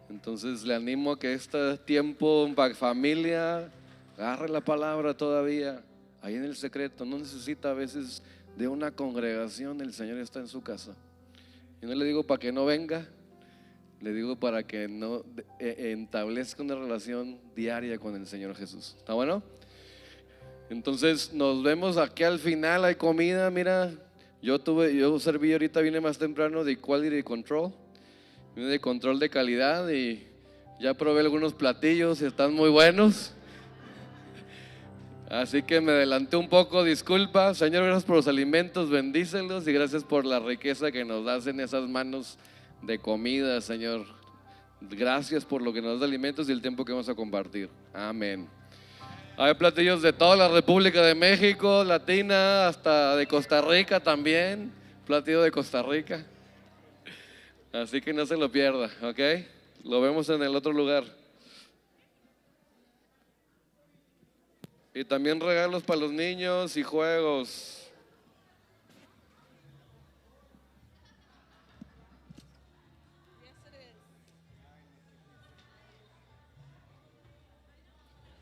Entonces le animo a que este tiempo para familia, agarre la palabra todavía ahí en el secreto. No necesita a veces de una congregación, el Señor está en su casa. Y no le digo para que no venga, le digo para que no establezca una relación diaria con el Señor Jesús. ¿Está bueno? Entonces nos vemos aquí al final. Hay comida, mira. Yo serví ahorita, vine más temprano de Quality Control, vine de control de calidad y ya probé algunos platillos y están muy buenos. Así que me adelanté un poco, disculpa. Señor, gracias por los alimentos, bendícelos y gracias por la riqueza que nos das en esas manos de comida, Señor. Gracias por lo que nos da alimentos y el tiempo que vamos a compartir. Amén. Hay platillos de toda la República de México, Latina, hasta de Costa Rica también. Platillo de Costa Rica. Así que no se lo pierda, ¿ok? Lo vemos en el otro lugar. Y también regalos para los niños y juegos.